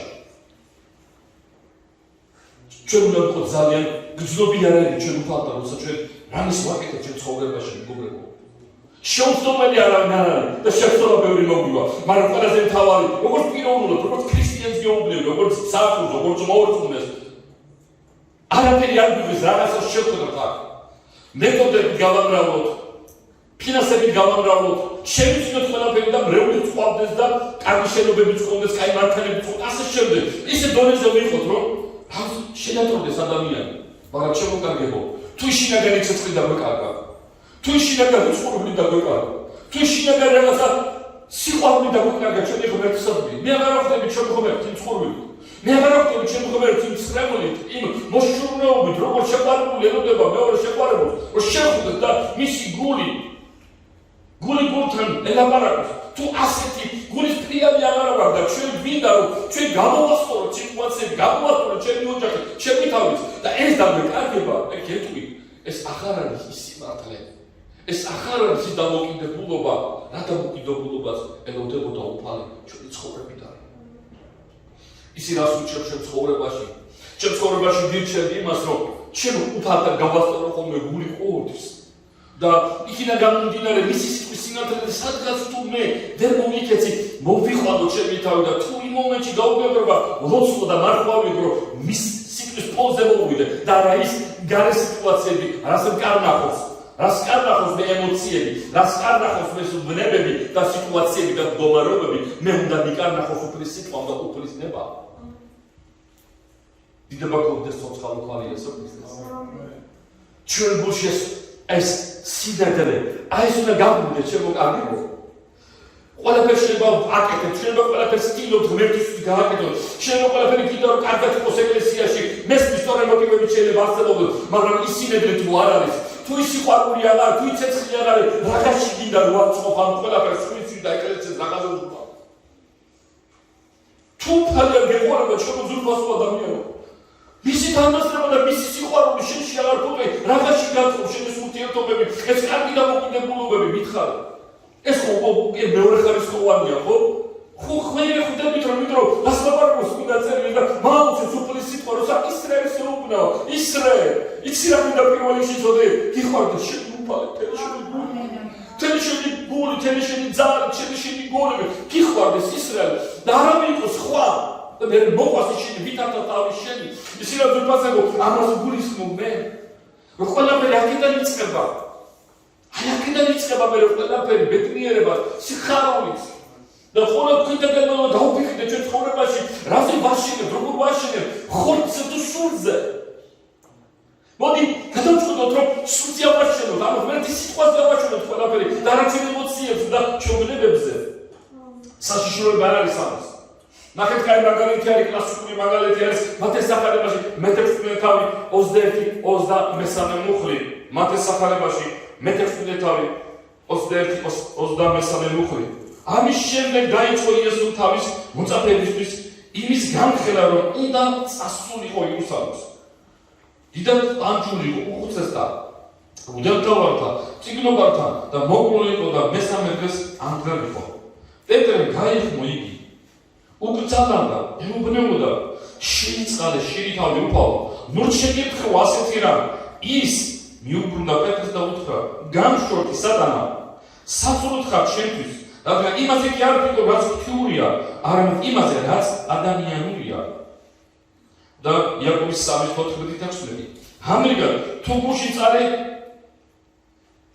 ჩვენ უნდა ვიყოთ ძალიან გრძნობიარები ჩვენ უფალთან როცა ჩვენ რამის ვაკეთებთ ჩვენ ცხოვრებაში მეგობრებო შეუცდომელი არავინ არ არის და შეცდომა ბევრი მოგვივა მაგრამ ყველაზე მთავარი როგორც პიროვნულად როგორც ქრისტიანს გეუბნები როგორც საფუძვლს როგორც მორწმუნეს არაფერი არ გვიგეს რაღაცას შევხვდეთ აქ მეთოდები გავამრავლოთ ფინანსები გავამრავლოთ შევიცნოთ ყველაფერი და მრევლიც ყვავდეს და კარგი შენობებიც ყოლდეს კაი მანქანებიც ყოლდეს ასე შემდეგ ისე დონეზე ვიყოთ რომ შედატროდეს ადამიანი მაგრამ შემოკარგებო თუ შინაგანი ცეცხლი დაგვეკარგა თუ შინაგანი ცხოვრული დაგვეკარგა თუ შინაგანი რაღაცა სიყვარული დაგვეკარგა ჩვენი ღმერთისადმი მე აღარ ვხვდები ჩვენი ღმერთის ცხოვრული მე აღარ ვხვდები ჩვენი ღმერთის მსხლემობით იმ მოშურნეობით როგორც შეყვარებული ელოდება მეორე შეყვარებულს რომ შეხვდეთ და მისი გული გულთან ელაპარაკოს თუ ასეთი გულის პრიალი აღარ ვარ და ჩვენ გვინდა რომ ჩვენ გამოვასწოროთ სიტუაციები გამოვასწოროთ ჩემი ოჯახი ჩემი თავის და ეს დაგვეკარგება გეტყვი ეს აღარ არის ის სიმართლე ეს აღარ არის ის დამოკიდებულობა რა დამოკიდებულობას ელოდებოდა უფალი ჩვენი ცხოვრებიდან ისი რას უჩვენებს ჩვენ ცხოვრებაში ვირჩევდი იმას რომ ჩვენ უფალთან გავასწორო ხოლმე გული ყოველთვის და იქიდან გამომდინარე მისი სიტყვის სიმართლე სადღაც თუ მე ვერ მოვიქეცი მოვიყვანო ჩემი თავი და თუ იმ მომენტში გაუგებრობა ლოცვა და მარხვავი რომ მის სიტყვის ფონზე მოვიდე და რა ის გარე სიტუაციები რას კარნახობს მე ემოციები რას კარნახობს მე ბნებები და სიტუაციები და მდგომარეობები მე უნდა მიკარნახოს უფლის სიტყვა და უფლის ნება დიდება გქონდეს ცოცხალი თვალი ესო ქრისტეს ჩვენ გულში ეს სიდადრე აი ეს უნდა გაგვიგდეს ჩემო კარგებო ყველაფერს შეიძლება ვაკეთებ შეიძლება ყველაფერს სტილობ ღმერთისთვის გააკეთოთ შეიძლება ყველაფერი კიდევ რომ კარგად იყოს ეკლესიაში მესმის სწორი მოტივები შეიძლება არსებობდეს მაგრამ ის სინედრე თუ არ არის თუ ის სიყვარული არ არის თუ ის ცეცხლი არ არის რაღაცი გინდა რომ აწყობ ამ ყველაფერს სულიც და ეკლესიას რაღაცა უნდა თუ ფალია გეყოლება ჩვენ ზურბასო ადამიანო მისი თანასწორობა და მისი სიყვარული შენში აღარ გქონდა რაღაცი გაწყობ შენი ურთიერთობები ეს კარგი დამოკიდებულობები მითხარ ეს ხო მეორე ხარისხოვანია ხო ხმეირე ხვდებით რომ ვიდრე დასაბარგოს მინდა წერილი და მაუცეს უფლის სიტყვა რომ ისრაელის ეუბნა ისრაელ იცი რა მინდა პირველ რიგში წოდე გიხვარდა შენ უფალი თელი შენი ძალი შენი გოლები გიხვარდეს ისრაელ და არა მიიღოს სხვა და მე მოყვასი შენი ვითართა თავი შენი ისი რა ზურბასაგო ამას გულისხმობ მე რომ ყველაფერი აქედან იწყება აი აქედან იწყება მე რომ ყველაფერი ბედნიერება სიხარულით და ხოლმე კიდევ დაუფიქრდე ჩვენ ცხოვრებაში რაზე ვაშინებ როგორ ვაშინებ ხორცზე თუ სულზე მოდი გადავწყვიტოთ რომ სულზე ავაშენოთ ანუ ღმერთის სიტყვაზე ავაშენოთ ყველაფერი და რაც ემოციებს და ჩვენებებზე საშიშროება არ არის ამას ნახეთ კაი მაგალითი არის კლასიკური მაგალითი არის მათეს სახარებაში მე-16 თავი 21-23 მუხლი მათეს სახარებაში მე-16 თავი 21-23 მუხლი ამის შემდეგ დაიწყო იესო თავის მოწაფეებისთვის იმის განხელა რომ უნდა წასულიყო იერუსალიმს დიდად ანჯულიყო უხუცესთან უდელთავართან წიგნობართან და მოკრულიყო და მესამე დღეს ამდგარიყო პეტრემ გაიხმო იგი. უკრძალავდა, ეუბნებოდა, შეიწყალე შირითავი უფალო. ნუ შეგიფრთხო ასეთი რამ. ის მიუბრუნდა პეტრს და უთხრა, გამშორდი სატანა. სასურვით ხარ შენთვის, რადგან იმაზე კი არ ვფიქრობ, რაც ღვთიურია, არამედ იმაზე, რაც ადამიანურია. და იაკობის 3:14 ამრიგად თუ გუში წარე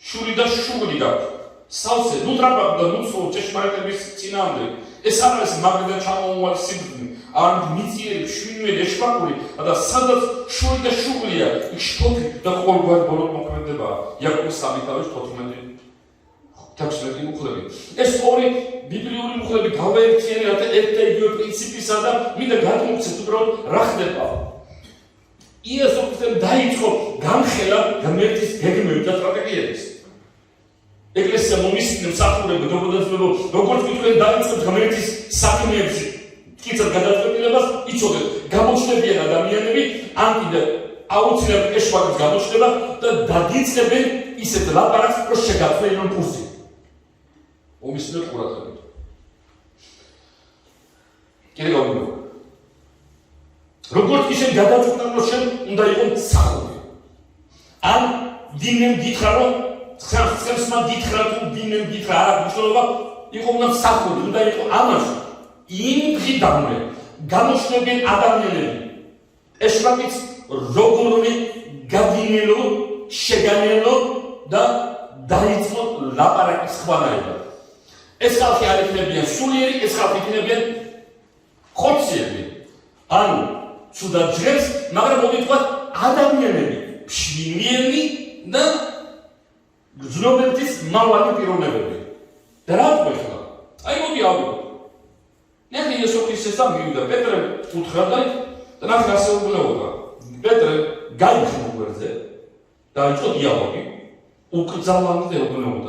შური და შუღლი გაქვს სავსე ნუ ტრაპაკ და ნუ სულ ჭეშმარიტების წინააღმდეგ ეს არ არის მაგრი და ჩამოუვალი სიბრძნე არამედ მიწიერი შვინველი ეშმაკური და სადაც შური და შუღლია იქ შფოთი და ყოველგვარი ბოლომოქმედებაა იაკობის 3:14 მუხლები ეს ორი ბიბლიური მუხლები გავაერთიანებთ ერთ და იგივე პრინციპისა და მინდა გადმოგცეთ უბრალოდ რა ხდება იესო ქრისტემ დაიწყო გამხელა ღმერთის გეგმები და სტრატეგიების ეკლესია მომისმინე მსახურები გოგოდაცმებო როგორც თქვენ დაიწყეთ ღმერთის საქმეებში კიცად გადაწყვეტილებას იცოდეთ გამოჩნდებიან ადამიანები ან კიდე აუცილებლად ეშმაკის გამოჩნდება და დაგიწყებენ ისეთ ლაპარაკს რომ შეგაწყვეტილონ კურსი მომისმინე ყურადღებით კიდე გავიგო როგორც ისე გადაწყვეტა რომ შენ უნდა იყო მსახური ან დინემ გითხრა რომ ხალხმა გითხრა თუ დინემ გითხრა არა მნიშვნელობა იყო უნდა მსახური უნდა იყო ამაში იმ დღიდანვე გამოჩნდნენ ადამიანები ეშმაკის როგორი გადინელო შეგანელო და დაიწყო ლაპარაკი სხვანაირად ეს ხალხი არ იქნებიან სულიერი ეს ხალხი იქნებიან ხორციელი ანუ ცუდად ჟღერს, მაგრამ მოგიტყვათ ადამიანები, მშვენიერი და გრძნობების მავალი პიროვნებები. და რა თქვა? აი მოდი ავიღოთ. ნახე იესო ქრისტესთან მივიდა პეტრე უთხრა და ნახე ასე უბრალოდ. პეტრე გაიხმო გვერდზე და იყო დიალოგი. უკრძალავდა უბრალოდ.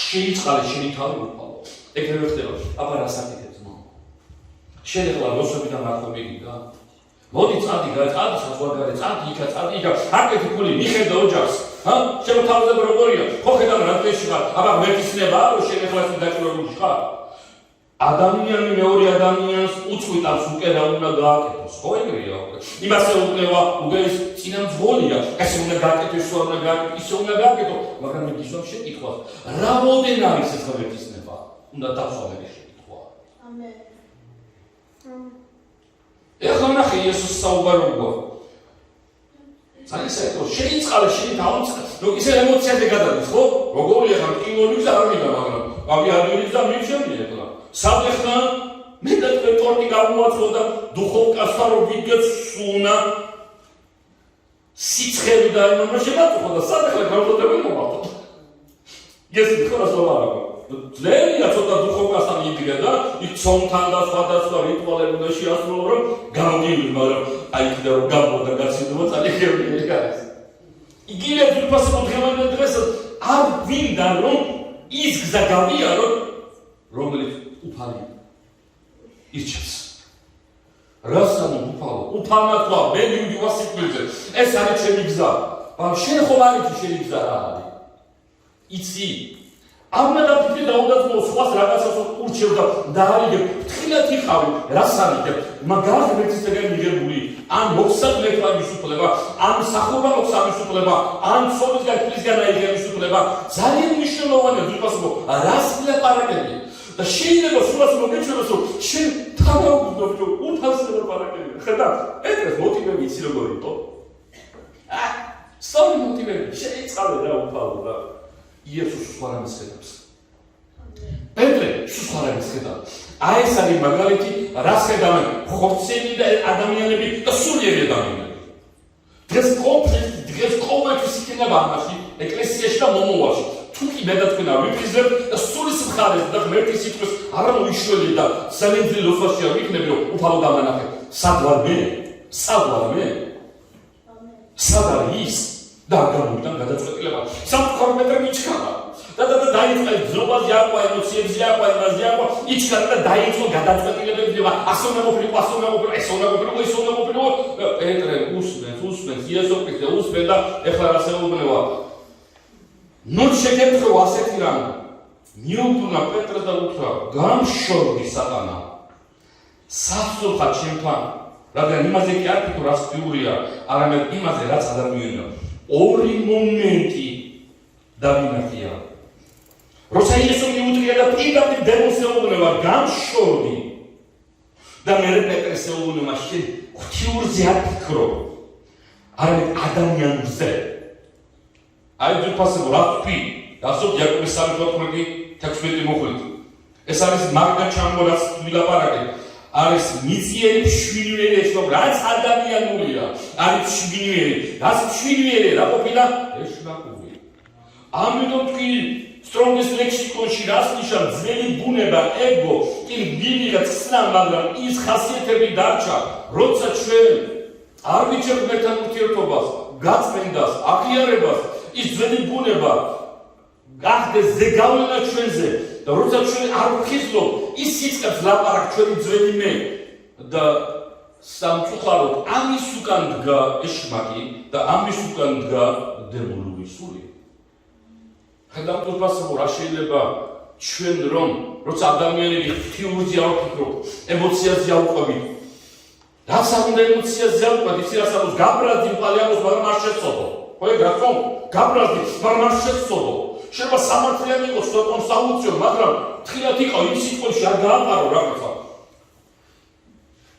შეიწყალე შენი თავი უფალო. ეგრევე ხდება. აბა რა საკითხებს მო? შენ ახლა როსობიდან მართლა მიგიდა? მოდი წადი საზღვარგარეთ, წადი იქა, წადი იქა, აკეთი ფული მიხედა ოჯახს, შემოთავაზება როგორია, ხო ხედავ რა დღეში ხარ, აბა მეკისნება, რომ შენ ახლა ეს დაჭირებული ხარ. ადამიანი მეორე ადამიანს უწყვიტავს უკვე რა უნდა გააკეთოს, ხო ეგრეა? იმას ეუბნება, უკვე ის წინამძღოლია, ეს უნდა გააკეთო, ის უნდა გააკეთო, ის უნდა გააკეთო, მაგრამ მე გისვამ შეკითხვას, რა მოდენ არის ეს მეკისნება? უნდა დავსვამე შეკითხვა. ამენ. ეხლა ნახე იესოს საუბაროა. საერთოდ შეიწყალე შენი თავი, რომ ისე ემოციაზე გადადის, ხო? როგორია ხარ კინოლის არ მიგა, მაგრამ ავიადის და მივშენდი ეხლა. სადეხნა მე და თქვენ ტორტი გამოაცხო და დუხოვკასთან რომ ვიგეცუნა სიცხები და იმამა შემაწუხო და სადეხლა გავხდები მომავთ. ეს თქვა სულაა. ძლევია ცოტა დუხოვკასთან იგრე და იქ ცომთან და სხვადასხვა რიტუალები უნდა შეასრულო რომ გამოგივიდე მაგრამ აი კიდე რომ გამოდა გაცილდება წალიხები არის იგივე თვითფასებო დღეს არ გვინდა რომ ის გზა გავიარო რომელიც უფალი ირჩევს რასამო უფალმა თქვა მე მივდივარ სიკვდილზე ეს არის ჩემი გზა მაგრამ შენ ხომ არ იცი შენი გზა რა არის იცი Amma da fikri davudazmo სხვას რაღაცას ურჩევ და არიგებ ფრთხილად იყავი რას არიგებ მაგარ ღმერთისგან მიღებული ან მოგსადლება მისუფლება ან სახურვა მოგსამისუფლება ან ცოდისგან ფლისგან აიღე მისუფლება ძალიან მნიშვნელოვანია ვიფასო რას ლაპარაკები და შეიძლება სულაც მოგეჩვენოს რომ შენ თავაუგდობ რომ უფალს ლაპარაკები ხედავ ეგრე მოტივები იცი როგორ იყო სწორი მოტივები შეიწყალე რა უფალო და იესოს სვარამის ხედავს. პეტრე სვარამის ხედავს. აი ეს არის მაგალითი, რას ხედავენ ხორცელი და ადამიანები და სულიერი ადამიანები. დღეს კონფლიქტი, დღეს ყოველთვის იქნება ამაში, ეკლესიაში და მომავალში. თუკი მე და თქვენ არ ვიფრიზებ და სულის მხარეს და ღმერთის სიტყვის არ მოიშველი და ძალიან ძლიერ ოცვაში არ ვიქნები, რომ უფალო დამანახე. სად ვარ მე? სად არის ის? და გამოდან გადაწყვეტილება. სამწუხარო მეტრე მიჩქარა. და დაიწყო ძრობაზე აკვა ემოციებზე აკვა იმაზე აკვა იჩქა და დაიწყო გადაწყვეტილებები. ასე უნდა ყოფილიყო, ეს უნდა ყოფილიყო. პეტრე უსმენს, იესო ქრისტე უსმენ და ეხლა რა შეუბნება. ნუ შეგემთხოვ ასეთი რამ. მიუბრუნა პეტრე და უთხრა, გამშორდი სატანა. სასწორხა ჩემთან, რადგან იმაზე კი არ ფიქრობ, რაც ფიგურია, არამედ იმაზე, რაც ადამიანია. ორი მომენტი დავინახია. როცა იესო მიუძღია და პირდაპირ დემონს ეუბნება, გამშორდი. და მე პეტრეს ეუბნება, შენ ღვთიურზე არ ფიქრობ, არამედ ადამიანურზე. აი ძვირფასებო, რა თქვი? დასწორ იაკობის 3:14 მოხვლით. ეს არის მაგდა ჩამორას ვილაპარაკე. არის მიწიერი მშვიდიერი ეშმაკ, რაც ადამიანურია. არის მშვიდიერი, რაც მშვიდიერი რა ყოფილა? ეშმაკური. ამიტომ თქვი Strongest lexiconში რას ნიშნავს ძველი ბუნება, ეგო, კი ვიღაც ხსნა, მაგრამ ის ხასიათები დარჩა, როცა ჩვენ არ ვიჩერდ მერთან ურთიერთობას, გაწმენდას, აღიარებას, ის ძველი ბუნება გახდეს ზეგავლენა ჩვენზე და როცა ჩვენ არ ვხიზლობ, ის სიწყებს ლაპარაკ ჩვენი ძველი მე და სამწუხაროდ ამის უკან დგა ეშმაკი და ამის უკან დგა დემონური სული. ხედავთ უბრალოდ რა შეიძლება ჩვენ რომ როცა ადამიანები ღვთიურზე არ ვფიქრობ, ემოციაზე ავყვებით. რაც არ უნდა ემოციაზე ავყვეთ, იცი რას ამოს გაბრაზდი პალეამოს, მაგრამ არ შეცოდო. ხო ეგ რა გაბრაზდი, მაგრამ არ შეცოდო. შეიძლება სამართლიანი იყოს და კონსტიტუციო, მაგრამ თხილად იყო იმ სიტყვებში არ გააპარო რაღაცა.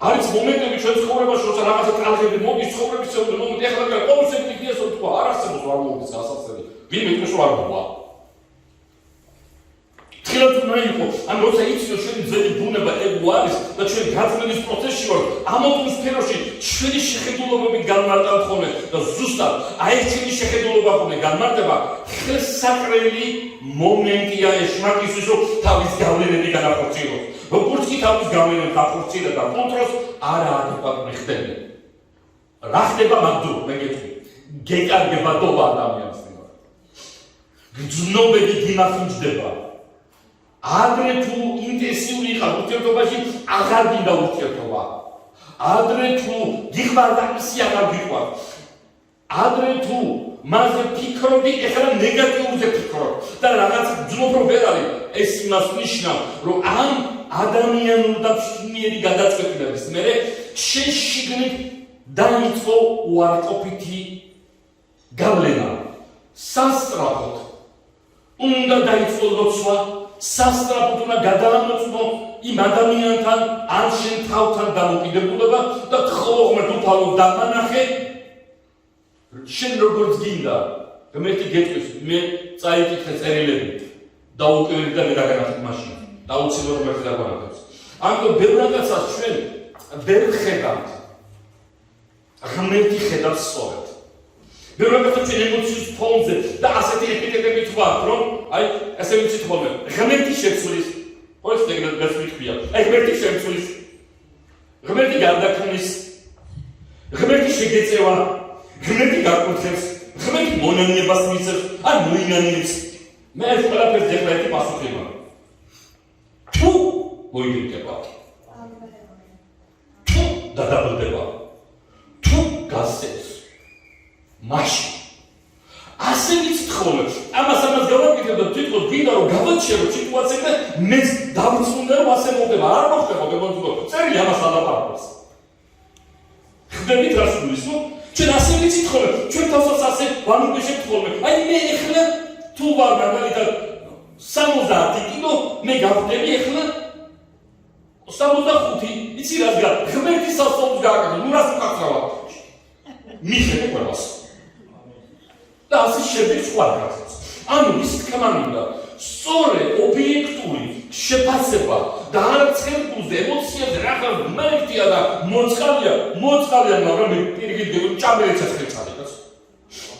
არის მომენტები ჩვენ ცხოვრებაში, როცა რაღაცა ტრაგედია მოდის ცხოვრების მომენტი, ეხლა კი ყოველსექნი ისე თქვა, არ არსებობს არ მოდის გასაცდელი. ვინმე თქვენს არ მოვა. თხილად უნდა იყოს, ან როცა იცი ჩვენი ძველი ბუნება ეგ არის და ჩვენ გაწმენდის პროცესში ვართ, ამ სფეროში ჩვენი შეხედულებები განმარტავთ ხოლმე და ზუსტად აი ეს ჩვენი შეხედულება ხოლმე განმარტება ხელსაყრელი მომენტია ეშმაკისთვის, რომ თავის გავლენები განახორციელოს. როგორც კი თავის გავლენებს ახორციელებდა და კონტროლს არაადეკვატური ხდება. რა ხდება მაგდურ, მე გეტყვი. გეკარგება დობა ადამიანს მიმართ. გრძნობები გიმახინჯდება. ადრე თუ ინტენსიური იყავ ურთიერთობაში, აღარ გინდა ურთიერთობა. ადრე თუ გიყვარ და ისი აღარ გიყვარ. ადრე თუ მასზე ფიქრობდი, ეხლა ნეგატიურზე ფიქრობ და რაღაც ძნობრო ვერ არის. ეს იმას ნიშნავს, რომ ამ ადამიანურ და ფსიქიერი გადაწყვეტილების მერე შენ შიგნით დაიწყო უარყოფითი გავლენა. სასწრაფოდ უნდა დაიწყო ლოცვა, სასწრაფოდ უნდა გადაამოწმო იმ ადამიანთან ან შენ თავთან დამოკიდებულება და თხოვო ღმერთ უფალო დამანახე შენ როგორც გინდა. ღმერთი გეტყვის, მე წაიკითხე წერილები და უკევრი და მე დაგანახეთ მაშინ. დაუცილებლად ღმერთი დაგვანახებს. ამიტომ ბევრ რაღაცას ჩვენ ვერ ხედავთ. ღმერთი ხედავს სწორად. ბევრ რაღაცას ჩვენ ემოციის ფონზე და ასეთი ეპიტეტებით ვართ, რომ აი ესე ვიცით ხოლმე, ღმერთი შეცვლის, ხო ეს ეგრეთ გასვიქვია. აი ღმერთი შეცვლის. ღმერთი გარდაქმნის. ღმერთი შეგეწევა. ღმერთი გაკურთხებს. ღმერთი მონანიებას მისცემს, ან მოინანიებს. მე ეს ყველაფერს ეხლა ერთი პასუხი მაქვს. თუ მოიგებება. თუ დადაბლდება. თუ გასცემს. მაშინ ასე ვიცით ხოლმე, ამას გავაკეთებ და თვითონ გინდა რომ გავაჩერო სიტუაციები და მეც დავწუნდა რომ ასე მოხდება, არ მოხდება მეგობრებო, წერი ამას ალაპარაკობს. ხდებით რას გულისხმობ? ჩვენ ასე ვიცით ხოლმე, ჩვენ თავსაც ასე ვანუგეშებთ ხოლმე. აი მე ეხლა თუ ვარ მაგალითად 70 კილო, მე გავხდები ეხლა 75, იცი რას გა, ღმერთის სასწაულს გააკეთე, ნუ რას უკაცრავად. მიხედე ყველას. და ასე შემდეგ სხვა რაღაცას. ანუ ის თქმანია, სწორედ ობიექტური შეფასება და არ ცხელგულზე ემოციაზე რაღაც მარტია და მოწყალია, მაგრამ მე პირიქით ჭამელი ცეცხლი კაც.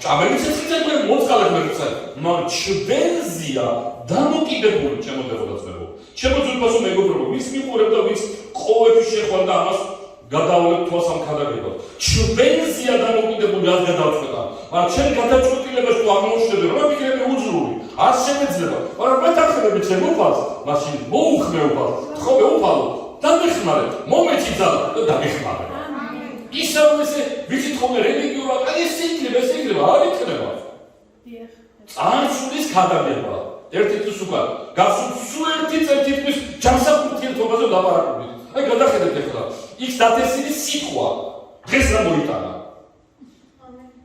ჭამელი ცეცხლი მოწყალე მერცა. მაგრამ ჩვენზია დამოკიდებული შემოდებოდაცმებო. შემოძულფასო მეგობრებო, ვის მიყურებდა, ვის ყოველთვის შეხვდა ამას გადავლებ თვალს ამ ქადაგებად. ჩვენზია დამოკიდებული რაც გადავწყვეტა. მაგრამ ჩვენ გადაწყვეტილებას თუ აღმოჩნდება, რომ ვიქნები უზრუნი, არ შეიძლება. მაგრამ მეთანხმებით ჩემ უფალს, მაშინ მოუხმე უფალს, თხოვე უფალო, დამეხმარე, მომეცი ძალა და დამეხმარე. ისევ ესე ვიცით ხოლმე რელიგიურად, აი ეს იქნება, არ იქნება. წარსულის ქადაგება. ერთი თვის უკან. გასულ სულ ერთი წელი თითქმის ჯანსაღმრთელობაზე ლაპარაკობთ. აი გადახედეთ ახლა. იქ დათესილი სიტყვა. დღეს რა მოიტანა?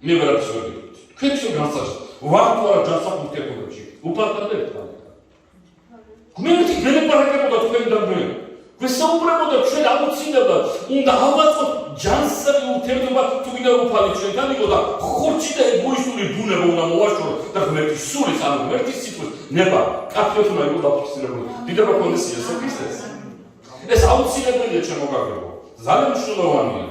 მე ვერაფერს ვერ ვიტყვი. თქვენ შენ განსაზღვრეთ. ვართ თუ არა ჯანსაღმრთელობებში? უპარტნიორდებთ ხარ. გმერთი გელაპარაკებოდა თქვენთან მე. ვესაუბრებოდა ჩვენ აუცილებლად უნდა ავაწყოთ ჯანსაღი ურთიერთობა თუ კიდევ უფალი ჩვენთან იყო და ხორცი და ეგოისტური ბუნება უნდა მოვაშოროთ და ღმერთის სულის ანუ ღმერთის სიტყვის ნება კაფეოთ უნდა იყო დაფიქსირებული. დიდება კონდეს იესო ქრისტეს. ეს აუცილებელია ჩემო კარგებო. ძალიან მნიშვნელოვანია.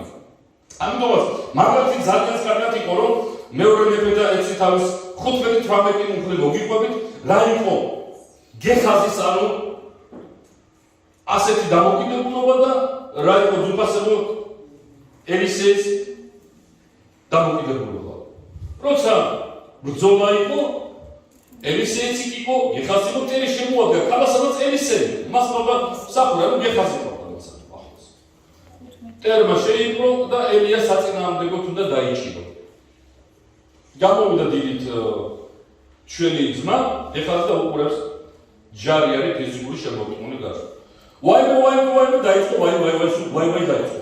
ამიტომაც მაგალითი ძალიან კარგად იყო რომ მეორე მეფე და ეცი თავის 15-18 მუხლი მოგიყვებით რა იყო გეხაზის ანუ ასეთი დამოკიდებულობა და რა იყო ძვირფასებო ელისეის დამოკიდებულობა. როცა ბრძოლა იყო ელისეიც იყო გეხაზი იყო წელი შემოადგა კაბასადაც ელისეი მას მოგა საფურა რომ გეხაზი იყო ახლოს. ტერმა შეიპყრო და ელია საწინააღმდეგოდ უნდა დაიჭირო. გამოვიდა დილით ჩვენი ძმა გეხაზი და უყურებს ჯარი არის ფიზიკური შემოწმული გაზა. ვაი დაიწყო ვაი დაიწყო.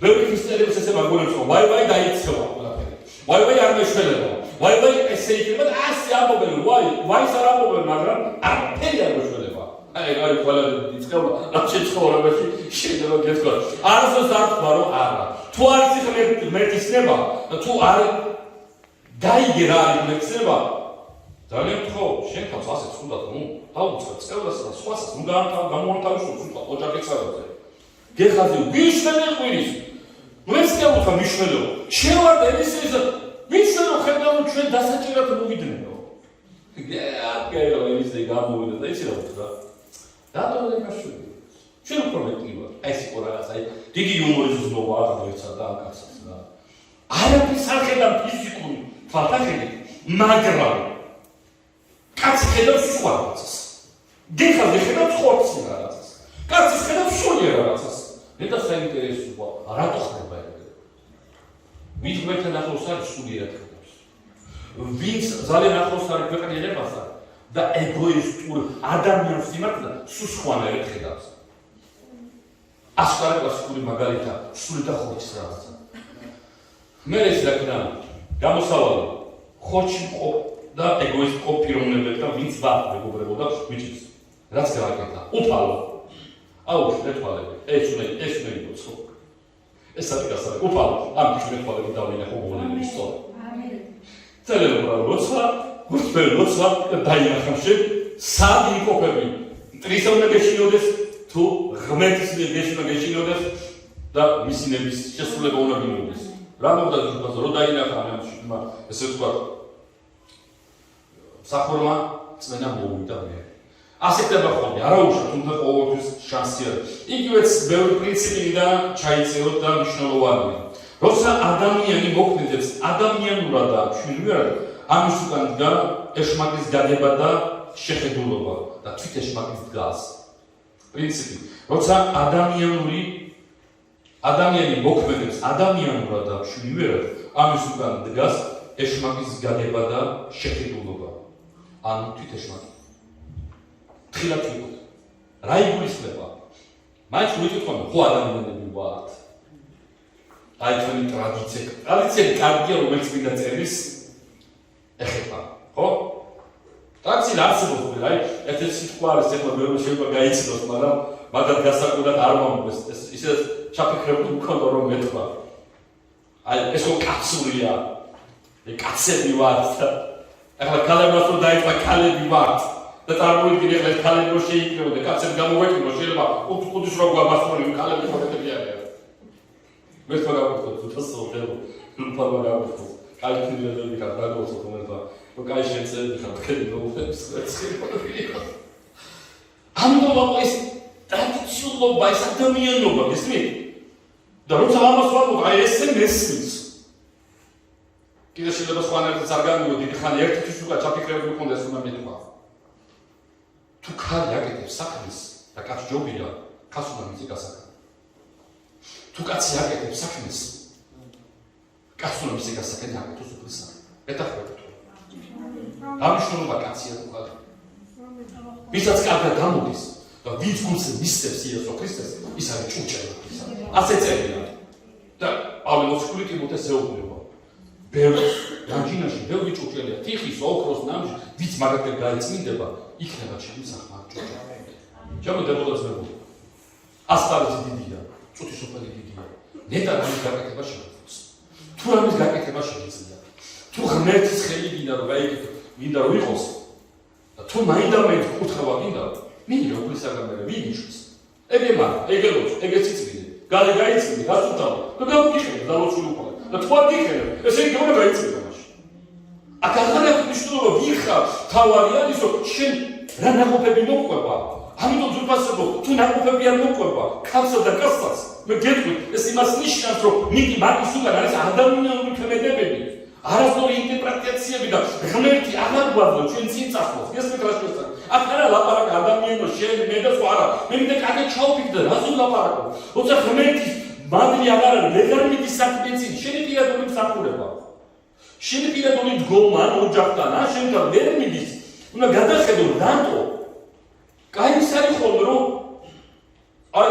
ბევრი ქრისტიანებს ესე მაგონებს რომ ვაი დაიწყო ყველაფერი. ვაი არ მეშველება. ვაი ესე იქნება და ასე ამბობენ ვაი არ ამბობენ მაგრამ არაფერი არ მეშველება. აი ყველა იწყება რა შეცხოვრებაში შეიძლება გეთქვა. არასდროს არ თქვა რომ არა. თუ არის ღმერთის ნება თუ არ გაიგე რა არის ღმერთის ნება ძალიან ვთხოვ, შენ თავს ასე ცუდად დაუწყებ წევრას და სხვასაც გამოანთავისუფლო სულ ოჯახებსავე. გეხაზი ვიშველი ყვირის. ნუ ეს კი უთხა მიშველო. შენ ვარ ელისეის ვიშველი ხედავ ჩვენ დასაჭერად მოვიდნენ. გეაკერო ელისეი გამოვიდა და იცი რა უთხრა. რატომ ეკაშვილი? შენ უფრო მეტი ვარ. ეს იყო რაღაც აი დიდი იუმორის ზნობა აღწერა და აკაცაც რა. არაფერს არ ხედავ ფიზიკურ თვალსაჩინით, მაგრამ კაცი ხედავს სხვა რაღაცას. გეხაზი ხედავს ხორცი რაღაცას. კაცი ხედავს სულიერ რაღაცას. მე და საინტერესოა, რატო ხდება ეგ? ვინც მერთან ახლოს არის სულიერად ხედავს. ვინც ძალიან ახლოს არის ქვეყნიერებასთან და ეგოისტურ ადამიანს იმართლა სულ სხვანაირად ხედავს. ასკარა კლასიკური მაგალითია, სული და ხორცის რაღაცა. მე ეს რაკნა გამოსავალი ხორცი მყოფ და ეგოისტ ყოფიროვნებებს და ვინც ვარ მეგობრებო და ვიცით რაც გააკეთა უფალო აუ შეთვალები ეს უნდა იყოს ეს საკითხია უფალო ამ შეთვალები დავინახო მოლენის სწორ თელებრა როცა გუშბელოცა დაინახავში სად იყოფები ტრისოვნა გეშინოდეს თუ ღმერთის გეშინოდეს და მისინების შესრულება უნდა მიმოდის რა მოგდა ჯუბაზე რო დაინახა ამაში ესე თქვა სახურმა წვენა მოვიდა მე. ასე ხდება ხოლმე, არა უშო, თუმცა ყოველთვის შანსი არის. იგივეც ბევრი პრინციპიდან ჩაიწეროთ და მნიშვნელოვანია. როცა ადამიანი მოქმედებს ადამიანურად და ჩვენიერად, ამის უკან დგას ეშმაკის გადება და შეხედულობა და თვით ეშმაკის დგას. პრინციპი, როცა ადამიანი მოქმედებს ადამიანურად და ჩვენიერად, ამის უკან დგას ეშმაკის გადება და შეხედულობა. ანუ თვით ეშმაკი. თხილად ვიყოთ. რა იგულისხმება? მაინც ვიტყვი, ხო ადამიანები ვართ. აი ჩვენი ტრადიცია კარგია რომელიც მინდა წერის ეხება, ხო? ტრადიცია არსებობს, აი ეს სიტყვა არის ეხლა მე შეიძლება გაიცნოს, მაგრამ მაგათ გასაკუთრებულად არ მომგეს. ისე ჩაფიქრებული მქონდა რომ მეთქვა. აი ეს ხო კაცურია. კაცები ვართ. ახლა ქალებმაც რომ დაიწყა ქალები ვართ და წარმოიდგინე ახლა ქალები რომ შეიკრიბო და კაცები გამოეკრიბო შეიძლება უთხუდის რო გვაბასწრული ქალები ხოთები არიან. მე თქვა გავხდოთ თვითონ ხოლმე ლუფალო გავხდოთ. კაი ფილმები გადაგოსო კომენტა. რო კაი შეცები ხარ თქვენი ნოუებს შეცება. ამიტომ ეს ტრადიციულობა ეს ადამიანობა ისმით. და როცა ამას ვამბობ აი ესე მესმის კიდე შეიძლება სხვანაირად არ გამიგო დიდი ხანი ერთთვის უკვე ჩაფიქრებული მქონდეს უნდა მეთქვა. თუ ქალი აკეთებს საქმეს და კაცი ჯობია, ქას უნდა მიწი გასაკეთო. თუ კაცი აკეთებს საქმეს, კაცი უნდა მიწი გასაკეთო აკეთოს უფლისა. ეთახმებით. გამიშნურობა კაცია თუ ქალი. ვისაც კარგად გამოდის და ვინც გულს მისცემს იესო ქრისტეს, ის არის ჭურჭელი. ასე წერია. და პავლე მოციქული ტიმოთეს ეუბნება. ბევრი განჯინაში ბევრი ჭურჭელია, თიხის, ოქროს, ნამჟი, ვინც მაგათი გაიწმინდება, იქნება ჩემი სახმა ჭურჭელი. ჩემო დებოდაცმებო. ასპარეზი დიდია, წუთისოფელი დიდია. ნეტარ ამის გაკეთება შეგვიძლია. თუ ამის გაკეთება შეგვიძლია. თუ ღმერთის ხელი გინდა რომ გაიგეთ, მინდა რომ იყოს. და თუ მაინდა-მაინც კურთხევა გინდა, მინდა უგლისაგამერე ვინიშვის. ეგემა, ეგელოც, ეგეციცმინე. გალი გაიწმინე, გასუთავო. და გავგიხელე დალოცული უყურე. და თუ არ გიხელე, ესე იგი უნდა გაიწმინე მაშინ. აქ აღარ მნიშვნელობა ვიხარ, თავარია ისო, შენ რა ნაყოფები მოყვება. ამიტომ ზურბასებო, თუ ნაყოფები არ მოყვება, ქალსა და კაცსაც, მე გეტყვი, ეს იმას ნიშნავს, რომ მიდი მაგის უკან არის ადამიანური ქმედებები. არასდროული ინტერპრეტაციები და ღმერთი აღარ გვაძლევს ჩვენ წინ წახოს. ეს მეკრას შესახებ. აქ არა ლაპარაკი ადამიანო, შენ მე და სხვა არა. მე მინდა კარგად ჩავფიქრდე, რაზე ლაპარაკობ. როცა ღმერთის მადლი აღარ არის, ვეღარ მიდის საქმე წინ, შენი პირადული მსახურება. შენი პირადული დგომა ოჯახთან, შენთან ვერ მიდის. უნდა გადახედო რატო? კაი ის არის ხოლმე, რომ აი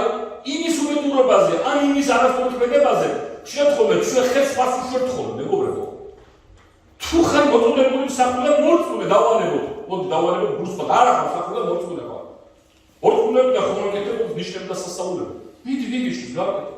იმის უბედურებაზე, ან იმის არასდროულ ქმედებაზე, შეთხოვნე ჩვენ ხელს ფას უშვერთ ხოლმე, მეგობრებო. თუ ხარ მოწოდებული მსახურება მორწმუნე დავანებოთ. მოდი დავანებოთ გულსხმად. არა ხარ მსახურება მორწმუნე ხარ. მორწმუნეები და ხომალკეთებობს ნიშნები და სასწაულები. მიდი ვიგიშვის გავაკეთე.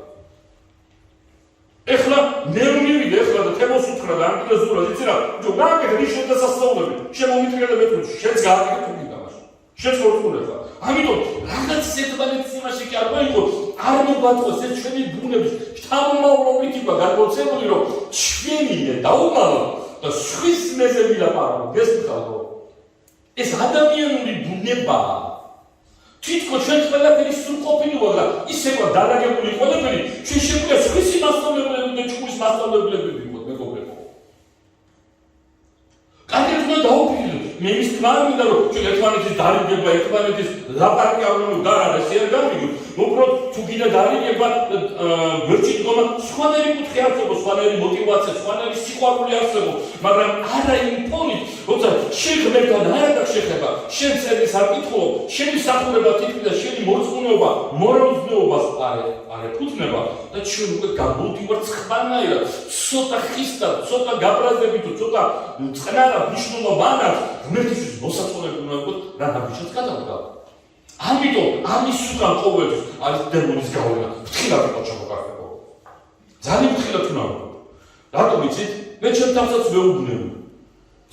ეხლა მე მივიდე ეხლა და თემოს უთხრა და ამიტომ ზურა იცი რა? ჯო გავაკეთე ნიშნები და სასწაულები. შემომიწრე და მეტყვი. შენც გააკეთე თუ მინდა მაშინ. შენც მორწმუნე ხარ. ამიტომ რაღაც ერთმანეთის იმაში კი არ მოიყო, არ მოგატყოს ეს ჩვენი ბუნების შთამომავლობით იქა განმოცემული, რომ ჩვენია დაუმალო და სხვის მეზე ვილაპარაკო, გესმით? ეს ადამიანური ბუნებაა. თითქოს ჩვენ ყველაფერი სრულყოფილი ვარ და ისევა დალაგებული ყველაფერი, ჩვენ შეგვიძლია სხვისი მასწავლებლები და ჩვენი მასწავლებლები ვიყოთ, მეგობრებო. კარგად უნდა დაუფიქრდეთ. მე ის თქმა მინდა რომ ჩვენ ერთმანეთის დარიგება, ერთმანეთის ლაპარაკი არ უნდა არა, ეს არ გამიგო. უბრალოდ თუ გინდა დარიგება, გვერდში დგომა, სხვანაირი კუთხე არსებობს, სხვანაირი მოტივაცია, სხვანაირი სიყვარული არსებობს, მაგრამ არა იმ ფონით, როცა შენ ღმერთთან არ აქვს შეხება, შენ წერილს არ კითხულობ, შენი მსახურება თითქმის და შენი მორწმუნეობა მორალურობას არ ეფუძნება და ჩვენ უკვე გამოვდივართ სხვანაირად, ცოტა ხისტად, ცოტა გაბრაზებით, ცოტა წყნარად მნიშვნელობა ანაც ღმერთისთვის მოსაწონები უნდა ვიყოთ, რა ნაბიჯად გადავდგა. ამიტომ ამის უკან ყოველთვის არის დემონის გავლენა. ფრთხილად იყო ჩამოკარგებო. ძალიან ფრთხილად უნდა ვიყო. რატომ იცით? მე ჩემ თავსაც მეუბნები.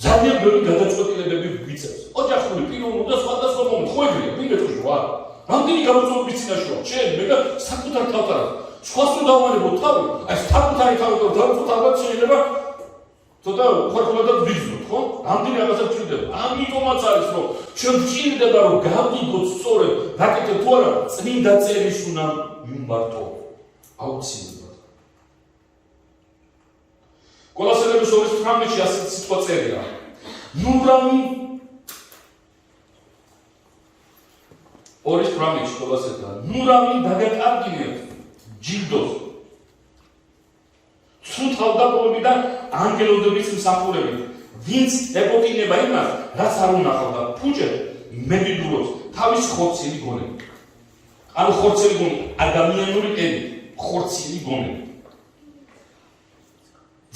ძალიან ბევრი გადაწყვეტილებები გვიწევს. ოჯახური, პიროვნული და სხვადასხვა მომენტ. ხო ეგრეა, ვინ გეტყვი რა? რამდენი გამოწვევების წინაშე ვარ? შენ მე და საკუთარ თავთან. სხვას რომ დავანებო თავი, აი საკუთარი თავი რომ დავწუთავად შეიძლება ცოტა უხარხულადად ვიგზნოთ, ხო? რამდენი რაღაცა გვჭირდება. ამიტომაც არის, რომ ჩვენ გვჭირდება, რომ გავიგოთ სწორედ, რაკეთებ თუ არა, წმინდა წერილს უნდა მიმართო. აუცილებლად. კოლოსელების 2:19-ში ასეთი სიტყვა წერია. ნურამი 2:19-ში კოლოსელთან. ნურამი დაგაკარგინეთ ჯილდოს. სულ თავდაპირველიდან ანგელოდების მსახურებით, ვინც ეკუთვნება იმას, რაც არ უნახავდა, ფუჭე მედიდურობს თავის ხორცელი გონებით. ანუ ხორცელი გონები, ადამიანური ები, ხორცელი გონები.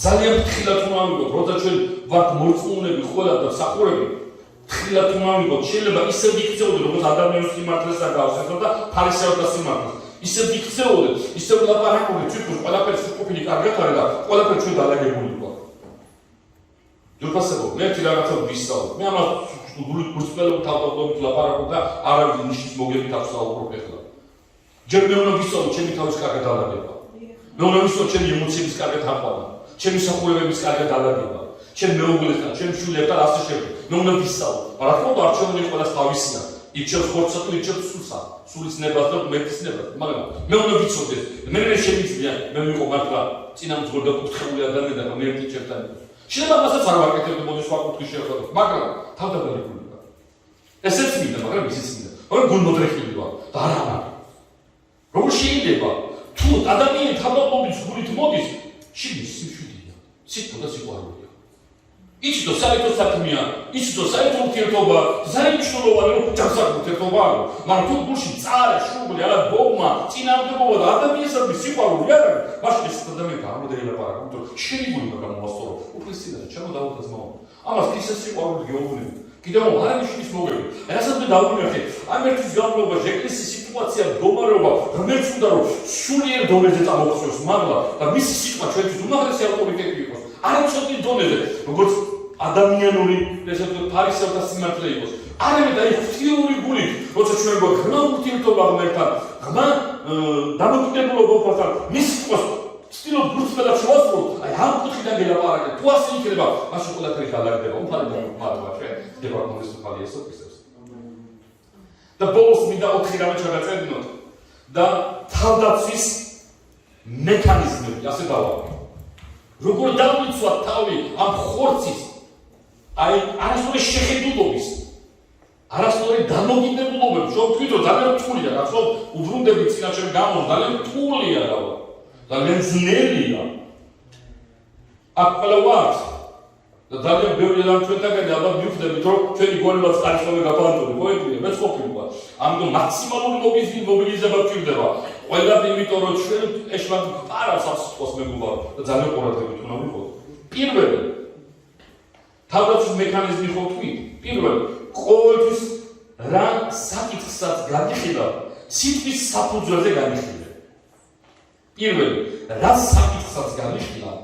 ძალიან ფრთხილად უნდა ვიყოთ, როცა ჩვენ ვართ მორწმუნეები ყველა და მსახურები, ფრთხილად უნდა ვიყოთ, შეიძლება ისე ვიქცეოდეთ, როგორც ადამიანის სიმართლეს არ გავსახოთ და ფარისეველთა სიმართლეს. ისე ვიქცეოდეთ, ისე ვლაპარაკობთ, თვითონ ყველაფერი სრულყოფილი კარგად არის და ყველაფერი ჩვენ დალაგებული ვიყავ. ჯობასებო, მე ერთი რაღაცა ვისწავლე. მე ამას გულწრფელობ თავდაპირველად ვლაპარაკობ და არავის ნიშნის მოგებით აღსაუბრობ ახლა. ჯერ მე უნდა ვისწავლო ჩემი თავის კარგად დალაგება. მე უნდა ვისწავლო ჩემი ემოციების კარგად აყვანა, ჩემი სახურებების კარგად დალაგება, ჩემ მეუღლესთან, ჩემ შვილებთან ასე შემდეგ. მე უნდა ვისწავლო. რა თქმა უნდა, არჩეული ყველას თავისია. ირჩევს ხორცსა თუ ირჩევს სულსა, სულის ნებას და ღმერთის ნებას, მაგრამ მე უნდა ვიცოდე, მე შემიძლია, მე ვიყო მართლა წინამძღოლ და კუთხეული ადამიანი და ღმერთი ჩემთან იყოს. შეიძლება მასაც არ ვაკეთებ და მოდი სხვა კუთხის შევხედოთ, მაგრამ თავდაპირველად ვიყო. ესეც მინდა, მაგრამ ისიც მინდა. მაგრამ გულმოძრეხილი ვარ და არა ამბობ. როგორ შეიძლება თუ ადამიანი თავდაპირველად გულით მოდის, შიგნით სიმშვიდეა, სიტყვა და სიყვარულია. იცი და საერთო საქმეა, იცი და საერთო ურთიერთობა, ძალიან მნიშვნელოვანი რომ ჯანსაღ ურთიერთობა არის, მაგრამ თუ გულში წარე, შუბლი, არა ბողმა, წინააღმდეგობა და ადამიანისადმი სიყვარული არ არის, მაშინ ეს ადამიანი გამოდელაპარაკა, იმიტომ რომ შენი გული უნდა გამოვასწორო, უფლისწინაშე, ჩემო დაუთა ძმაო. ამას ქისეს სიყვარული გეუბნები. კიდევ არამიშის მოგები. რასაც მე დავინახე, ამ ერთის განმავლობაში ეკლესიის სიტუაცია, მდგომარეობა, რომელიც უნდა რომ სულიერ დონეზე წამოხსნას, მაგრამ და მისი სიტყვა ჩვენთვის უმაღლესი ავტორიტეტი იყოს. არამცოდნი დონეზე, როგორც ადამიანური, ესე ვთქვათ, ფარისევთა სიმართლე იყოს. არამედ აი ღვთიური გულით, როცა ჩვენ გვაქვს ურთიერთობა ღმერთთან, ღრმა დამოკიდებულება უფალთან, მის სიტყვას ვცდილობ გულწრფელად შევასრულოთ, აი ამ კუთხიდან გელაპარაკეთ. თუ ასე იქნება, მაშინ ყველაფერი გადაგდება, უფალი და უფალობა ჩვენ, დება მოგეს უფალი იესო ქრისტეს. და ბოლოს მინდა 4 რამე ჩაგაწერინოთ და თავდაცვის მექანიზმები, ასე დავაყენოთ. როგორ დავიცვათ თავი ამ ხორცის, აი არასწორი შეხედულობის, არასწორი დამოკიდებულობების, რომ თქვით რომ ძალიან რთულია, გახსოვთ, უბრუნდები წინაშე გამო ძალიან რთულია რა. ძალიან ძნელია. აქ ყველა ვართ და ძალიან ბევრი რამ ჩვენთაგანი ალბათ მივხვდებით, რომ ჩვენი გონებაც კარიშავე გაბანტული, ხო ეკვრია, მეც ყოფილი ვარ. ამიტომ მაქსიმალური მობილიზება გვჭირდება. ყველაფერი იმიტომ რომ ჩვენ ეშმაკ პარას ასწოს მეგობარო და ძალიან ყურადღებით უნდა ვიყოთ. პირველი თავდაცვის მექანიზმი ხო თქვით? პირველი ყოველთვის რა საკითხსაც განიხილავ, სიტყვის საფუძველზე განიხილავ. პირველი რა საკითხსაც განიხილავ,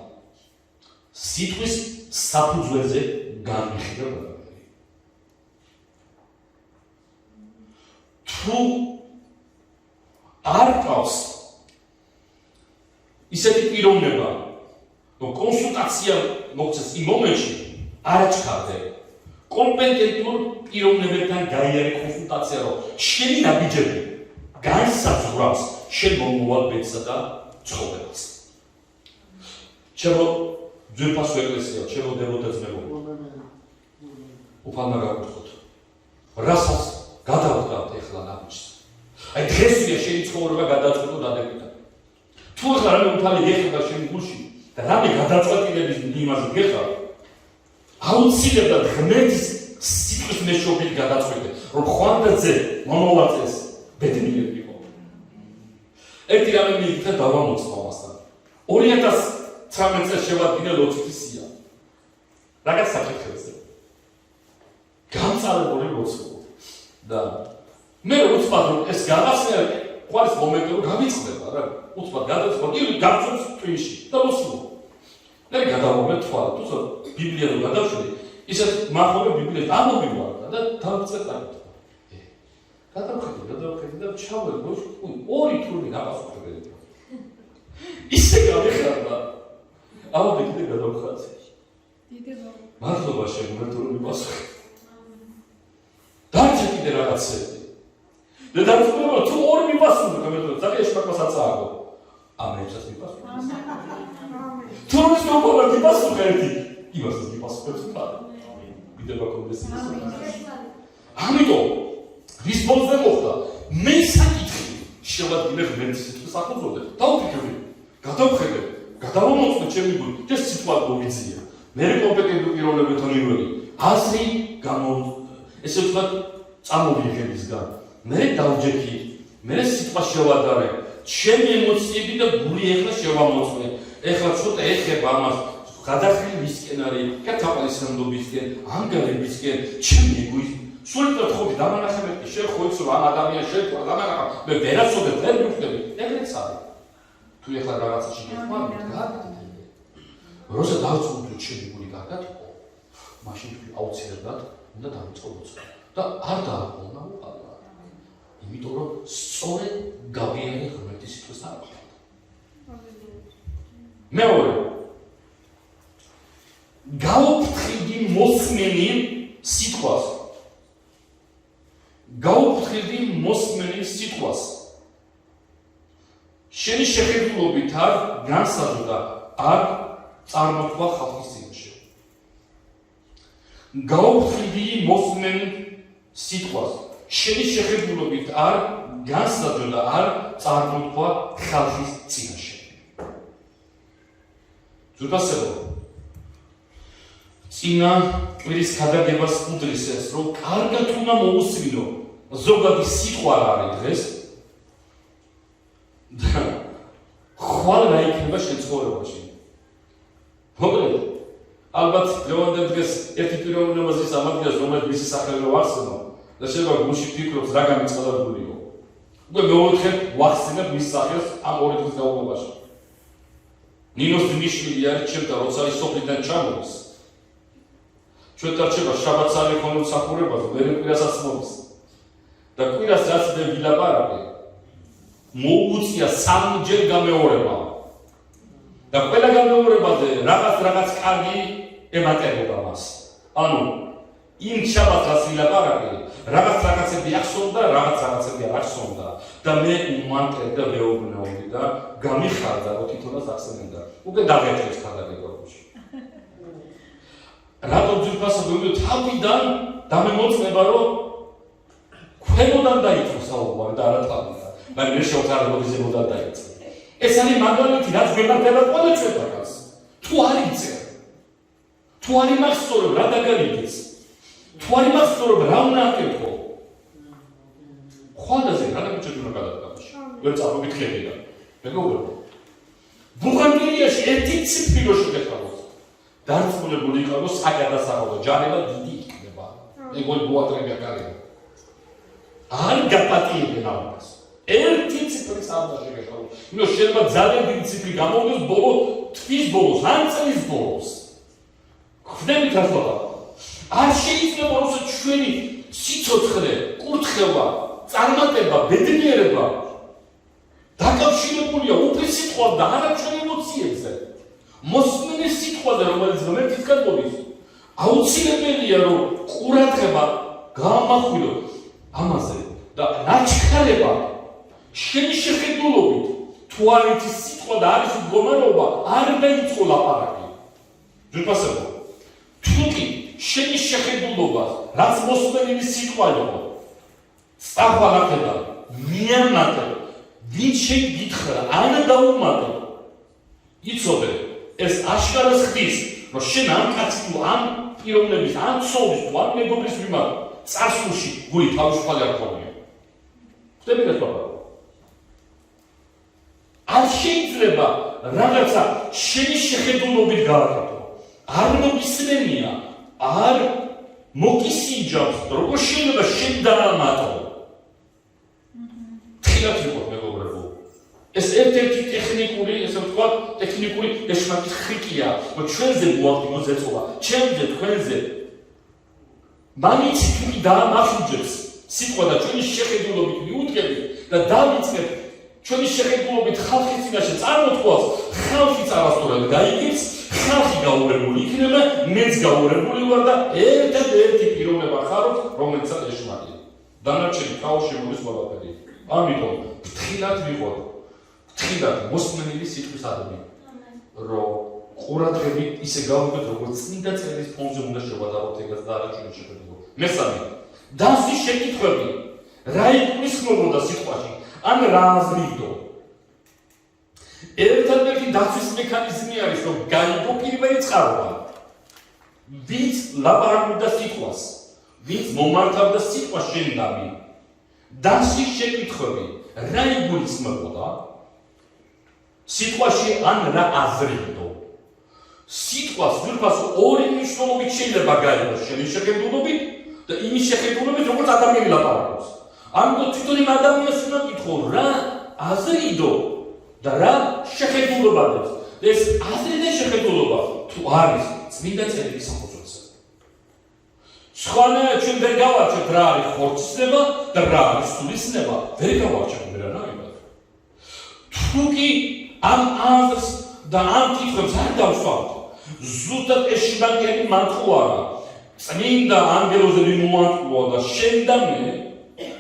სიტყვის საფუძველზე განიხილავ. თუ არ ყავს ისეთი პიროვნება, რომ კონსულტაცია მოგცეს იმ მომენტში არ ჩქარდე, კომპეტენტურ პიროვნებებთან გაიარე კონსულტაცია, რომ შენი ნაბიჯები განსაზღვრავს შენ მომავალ ბედსა და ცხოვრებას. ჩემო ძვირფასო ეკლესია, ჩემო დევოთა ძმებო, უფალმა გავუთხოთ, რასაც გადავდგათ ეხლა ნაბიჯს. აი დღესვია შენი ცხოვრება გადაწყვეტო დადებითად. თუ ახლა რამე უფალი გეხება შენი გულში და რამე გადაწყვეტილების იმაზე გეხარ, აუცილებლად ღმერთის სიტყვის მეშვეობით გადაწყვეტე, რომ ხვანდაძე მომავალ წელს ბედნიერი იყო. ერთი რამე მიიღეთ დავამოწმო ამასთან. 2019 წელს შევადგინე ლოცვის სია. რაღაც საკითხებზე. გამწარებული ლოცვა და მე უცბად რომ ეს გავახსენე, ყავს მომენტი რომ გამიწყდება რა. უცბად გადაწყდა, იგი გაწევს ტვინში და მოსულა. მე გადავობე თვალ, თუმცა ბიბლია რო გადავშვი, ისეთ მახმოვე ბიბლიას ამოვიგვარდა და დავწეტავ. გადავხედე და ჩავერ გოში, ორი თურმე გაპასუხებელი. ისე გავიხარდა. ამბე კიდე გადავხაზე. მადლობა შეგმერთო რომ მიპასუხე. დარჩა კიდე რაღაცები. და დავწყვეტ თუ ორი მიპასუხე, გამეთქვა, ძალიან შეფასაცააგო. ამერსაც მიპასუხე. თუ ის მოკოლა მიპასუხე ერთი, იმასაც მიპასუხებს ხარ. მიდება კონგრესის. ამიტომ ვის ბოლზე მოხდა? მე საკითხი შევადგინე ღმერთის სიტყვის საფუძველზე. დავფიქრე, გადავხედე, გადავამოწმე ჩემი გული, ეს სიტყვა მოვიძია. მე კომპეტენტური პიროვნებებთან მივედი. აზრი ესე ვთქვათ, წამოვიღებისგან. მე დავჯექი, მე სიტყვა შევადარე, ჩემი ემოციები და გული ეხლა შევამოწმე. ეხლა ცოტა ეხება ამას, გადახრი ვისკენ არის, კეთაპალისანდობისკენ, ანგარებისკენ, ჩემი ეგოიზმი. სულიწოდ ხოდი დამანახებები, შენ ხო იცი რომ ამ ადამიანს შეხვდა, დამანახა, მე ვერაცოდებ, ვერ მივხვდები, ეგრეც არის. თუ ეხლა რაღაცაში გიყვარდი, გააკეთე. როცა დავწუნდი ჩემი გული კარგად, მაშინ თქვი აუცილებლად უნდა დავიწყო ლოცვა. და არ დააყოვნა უფალმა. იმიტომ რომ სწორედ გავიარე ღმერთის სიტყვის თანახმად. მეორე. გაუფრთხილდი მოსმენი სიტყვას. გაუფრთხილდი მოსმენი სიტყვას. შენი შეხედულობით არ განსაზღვრა, არ წარმოთქვა ხალხის წინაშე. გაუფრთხილდი მოსმენი სიტყვას. შენი შეხედულობით არ განსაზღვრა, არ წარმოთქვა ხალხის წინაშე. ზუსტად წინა კვირის გადაგებას უდრის ეს, რომ კარგად უნდა მოусმინო ზოგადი სიტყვა არის დღეს და ხვალ რა იქნება შენ ცხოვრებაში. მოკლედ, ალბათ დღევანდელ დღეს ერთი პიროვნებაზე სამართლია, რომელიც მისი სახელი რო ახსენო და შეიძლება გულში ფიქრობს რა გამიწყდაგულიო. უკვე მეოთხედ ვახსენებ მის სახელს ამ 2 დღის განმავლობაში. ნინოს დნიშვილი არის ჩემთან, როცა ის სოფლიდან ჩამოდის. ჩვენთან რჩება შაბათსარი ხოლმე მსახურებაზე, მერე კვირასაც მოდის. და კვირას რაც მე ვილაპარაკე, მოუწია 3 ჯერ გამეორება. და ყველა გამეორებაზე რაღაც კარგი ემატებოდა მას. ანუ იმ შაბათს რაც ვილაპარაკე, რაღაცები ახსოვდა, რაღაცები არ ახსოვდა და მე უმანტე და მეუბნეობდი და გამიხარდა რომ თვითონაც ახსენებდა. უკვე დაგეჭირეს ხადაგებაში. რატომ ძირფასად ვიმდო თავიდან დამემოწმება რომ ქვემოდან დაიწყო საუბარი და არა თავიდან. მაგრამ მე შევხარებოდი ზემოდან დაიწყო. ეს არის მაგალითი რაც გვემართება ყველა ჩვენთანაც. თუ არ იცე, თუ არ იმახსოვრებ რა დაგალიგეს, თუ არ იმახსოვრებ რა უნდა აკეთო, ხვალდაზე რა დაგჭირდა უნდა გადადგამში. ვერ წარმოგიდგენია. მეგობრებო, ბუღალტერიაში ერთი ციფრი რო შეგეხაროს, დარწმუნებული იყავო საგადასახადო ჯარება დიდი იქნება. ეგოი ბუღალტერები აკარებენ. არ გაპატიებენ ამას. ერთი ციფრის არ შეგეხარო. ნუ შეიძლება ძალიან დიდი ციფრი გამოვიდეს ბოლო თვის ბოლოს, ან წლის ბოლოს. ხდებით ახლა. არ შეიძლება რომ ჩვენი სიცოცხლე, კურთხევა, წარმატება, ბედნიერება დაკავშირებულია უფლის სიტყვა და არა ჩვენი ემოციებზე. მოსმენის სიტყვაზე, რომელიც ღმერთისგან მოდის, აუცილებელია რომ ყურადღება გაამახვილო ამაზე და ნაჩქარება შენი შეხედულობით თუ არ იცის სიტყვა და არის მდგომარეობა, არ დაიწყო ლაპარაკი. ძვირფასებო, თუ კი შენი შეხედულობა, რაც მოსმენილი სიტყვა იყო, სწავალაკება, მიანატე, ვინ შეგითხრა, ან დაუმატე, იცოდე, ეს აშკარას ხდის, რომ შენ ამ კაცის თუ ამ პიროვნების, ამ ცოლის თუ ამ მეგობრის მიმართ წარსულში გული თავისუფალი არ ქონია. ხდები რა თქვა? არ შეიძლება რაღაცა შენი შეხედულობით გააკეთო. არ მოგისმენია, არ მოგისინჯავს, როგორ შეიძლება შენ დაამატო. თილად იყო მეგობრებო. ეს ერთ-ერთი ტექნიკური, ესე ვთქვათ, ტექნიკური ეშმაკის ხრიკია, რომ ჩვენზე მოახდინო ზეწოლა, ჩემზე, თქვენზე. მამიცი თუ დაამახინჯებს სიტყვა და ჩვენი შეხედულობით მიუდგებით და დავიწყებ ჩვენი შეხედულობით ხალხის წინაშე წარმოთქვას, ხალხიც არასწორად გაიგებს, ხალხი გაურებული იქნება, მეც გაურებული ვარ და ერთ-ერთი პიროვნება ხარობ, რომელიცაც ეშმაკია. დანარჩენი ქაოსში მოდის ყველაფერი. ამიტომ ფრთხილად ვიყოთ, ფრთხილად მოსმენილი სიტყვის ადამი, რომ ყურადღებით ისე გავიგოთ, როგორც წმინდა წერის ფონზე უნდა შევადაროთ ეგას და არა ჩვენი შეხედულება. მესამე, დასვის შეკითხვები, რა იგულისხმებოდა სიტყვაში, ან რა აზრიდო. ერთადერთი დასვის მექანიზმი არის, რომ გაიგო პირველი წყაროა. ვინც ლაპარაკობდა სიტყვას, ვინც მომართავდა სიტყვას შენდამი. დასვის შეკითხვები, რა იგულისხმებოდა სიტყვაში, ან რა აზრიდო. სიტყვას ძვირფასო ორი მნიშვნელობით შეიძლება გაიგოს შენი შეხედულობით და იმის შეხედულობით, როგორც ადამიანი ლაპარაკობს. ამიტომ თვითონ იმ ადამიანს უნდა კითხო, რა აზრიდო და რა შეხედულობა აქვს. ეს აზრი და შეხედულობა თუ არის წმინდა წერილი სახელმწიფოზე. სხვანაირად ჩვენ ვერ გავარჩევთ რა არის ხორცისნება და რა არის სულისნება. ვერ გავარჩევთ ვერანაირად. თუ კი ამ აზრს და ამ კითხვებს არ დავსვათ, ზუსტად ეს შიბანკები მანტყუარა. წმინდა ანგელოზე მიმოანტყუა და შენ და მე,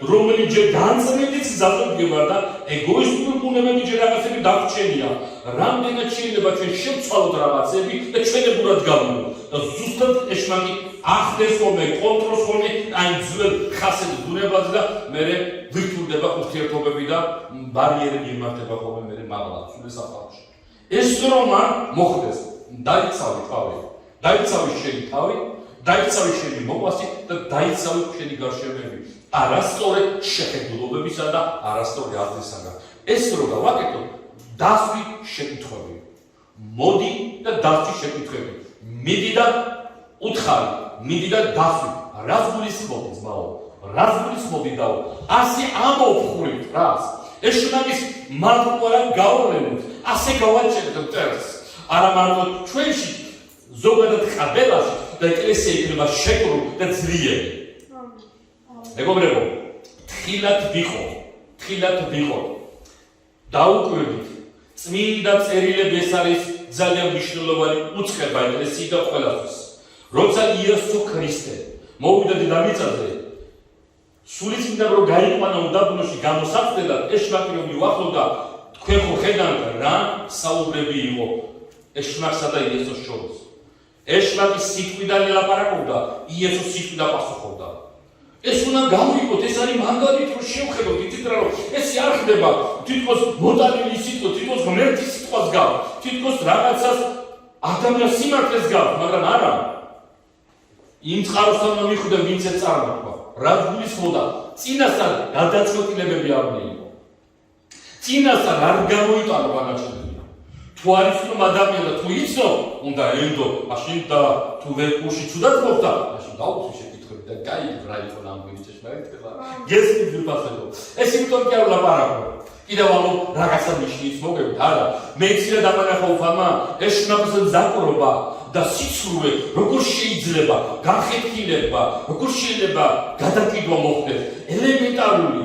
რომელიც ჯერ განწმენდით გზაზე და ეგოისტური ბუნებები ჯერ რაღაცები დაგვრჩენია. რამდენად შეიძლება ჩვენ შევცვალოთ რაღაცები და ჩვენებურად გავიგოთ. და ზუსტად ეშმაკი ახდენს ხოლმე, კონტროლს ხოლმე აი ძველ ხასიათის ბუნებაზე და მერე ვირთულდება ურთიერთობები და ბარიერები იმართება ხოლმე მერე მაღლა, სულ ეს ახალში. ეს რომ არ მოხდეს, დაიცავი თავი. დაიცავი შენი თავი, დაიცავი შენი მოყვასი და დაიცავი შენი გარშემოებები. არასწორი შეხედულებებისა და არასწორი აზრისაგან. ეს რო გავაკეთო, დასვი შეკითხვები. მოდი და დასვი შეკითხვები. მიდი და უთხარი, მიდი და დასვი. რას გულისხმობ ძმაო? რას გულისხმობდაო? ასე ამოვხურით რას? ეს შნაგის მარტივად გავავლენოთ, ასე გავაჭერთ მტერს. არა მარტო ჩვენში, ზოგადად ყაბელაში და ეკლესია იქნება შეკრული და ძლიერი. მეგობრებო, თხილად ვიყო. დაუკვირდით, წმინდა წერილები ეს არის ძალიან მნიშვნელოვანი უცხება ეკლესიით და ყველასთვის. როცა იესო ქრისტე მოვიდა დედამიწაზე, სულიწმინდა რო გაიყვანა უდაბნოში გამოსაცდელად, ეშმაკი რომ მიუახლოვდა, თქვენ ხო ხედავთ რა საუბრები იყო ეშმაკსა და იესოს შორის. ეშმაკი სიტყვიდან ელაპარაკობდა, იესო სიტყვიდან პასუხობდა. ეს უნდა გავიგოთ, ეს არის მაგალითი რომ შევხედოთ, იცით რა რომ ეს არ ხდება თითქოს მოტანილი სიტყვა, თითქოს ღმერთის სიტყვას გავს, თითქოს რაღაცას ადამიანის სიმართლეს გავს, მაგრამ არა. იმ წყაროსთან უნდა მიხვიდე, ვინც ეს წარმართვა. რა გულისხმობდა? წინასწარ გადაწყვეტილებები არ მიიღო. წინასწარ არ გამოიტანა განაჩენები. თუ არის რომ ადამიანი თუ იცო, უნდა ელდო, მაშინ და თუ ვერ კურსი ცუდად მოხდა, მაშინ დაუცი შეკითხვები და გაიგო რა იყო ნამდვილი ჭეშმარიტება. გესმით ვიფასებო. ეს იმიტომ კი არ ვლაპარაკო. კიდევ ალბათ რაღაცა ნიშნის მოგებით, არა. მე ცილა დამანახა უფალმა, ეს შნაბის ზაკრობა და სიცრუე როგორ შეიძლება განხეთქილება, როგორ შეიძლება გადაკიდვა მოხდეს ელემენტარული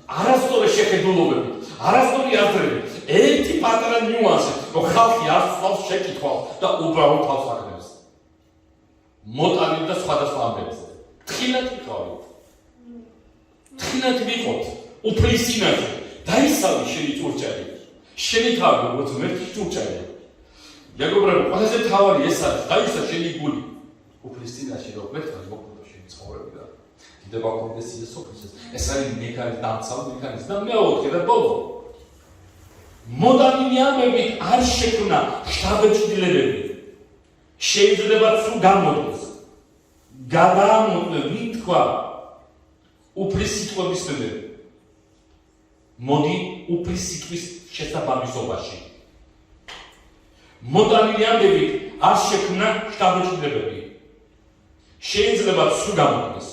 არასწორი შეხედულებებით, არასწორი აზრებით, ერთი პატარა ნიუანსი, რომ ხალხი არ სწავს შეკითხვას და უბრალოდ თავს აგნებს. მოტანილ და სხვადასხვა ამბებზე. თხილად ვიყოთ, უფლისწინაშე, დაისავი შენი ჭურჭელი, შენი თავი როგორც ღმერთის ჭურჭელი. მეგობრებო, ყველაზე მთავარი ეს არის, დაისა შენი გული. უფლისწინაშე რომ ღმერთთან მოკვდა შენი ცხოვრება. დიდება კონდეს იესო ქრისტეს. ეს არის მექანიზმი და მეოთხე და ბოლო. მოდანილი ამბებით არ შექმნა შთაბეჭდილებები. შეიძლება თუ გამოდგეს. გადაამოწმე ვინ თქვა უფლის სიტყვების მერე. მოდი უფლის სიტყვის შესაბამისობაში. მოდანილი ამბებით არ შექმნა შთაბეჭდილებები. შეიძლება თუ გამოდგეს.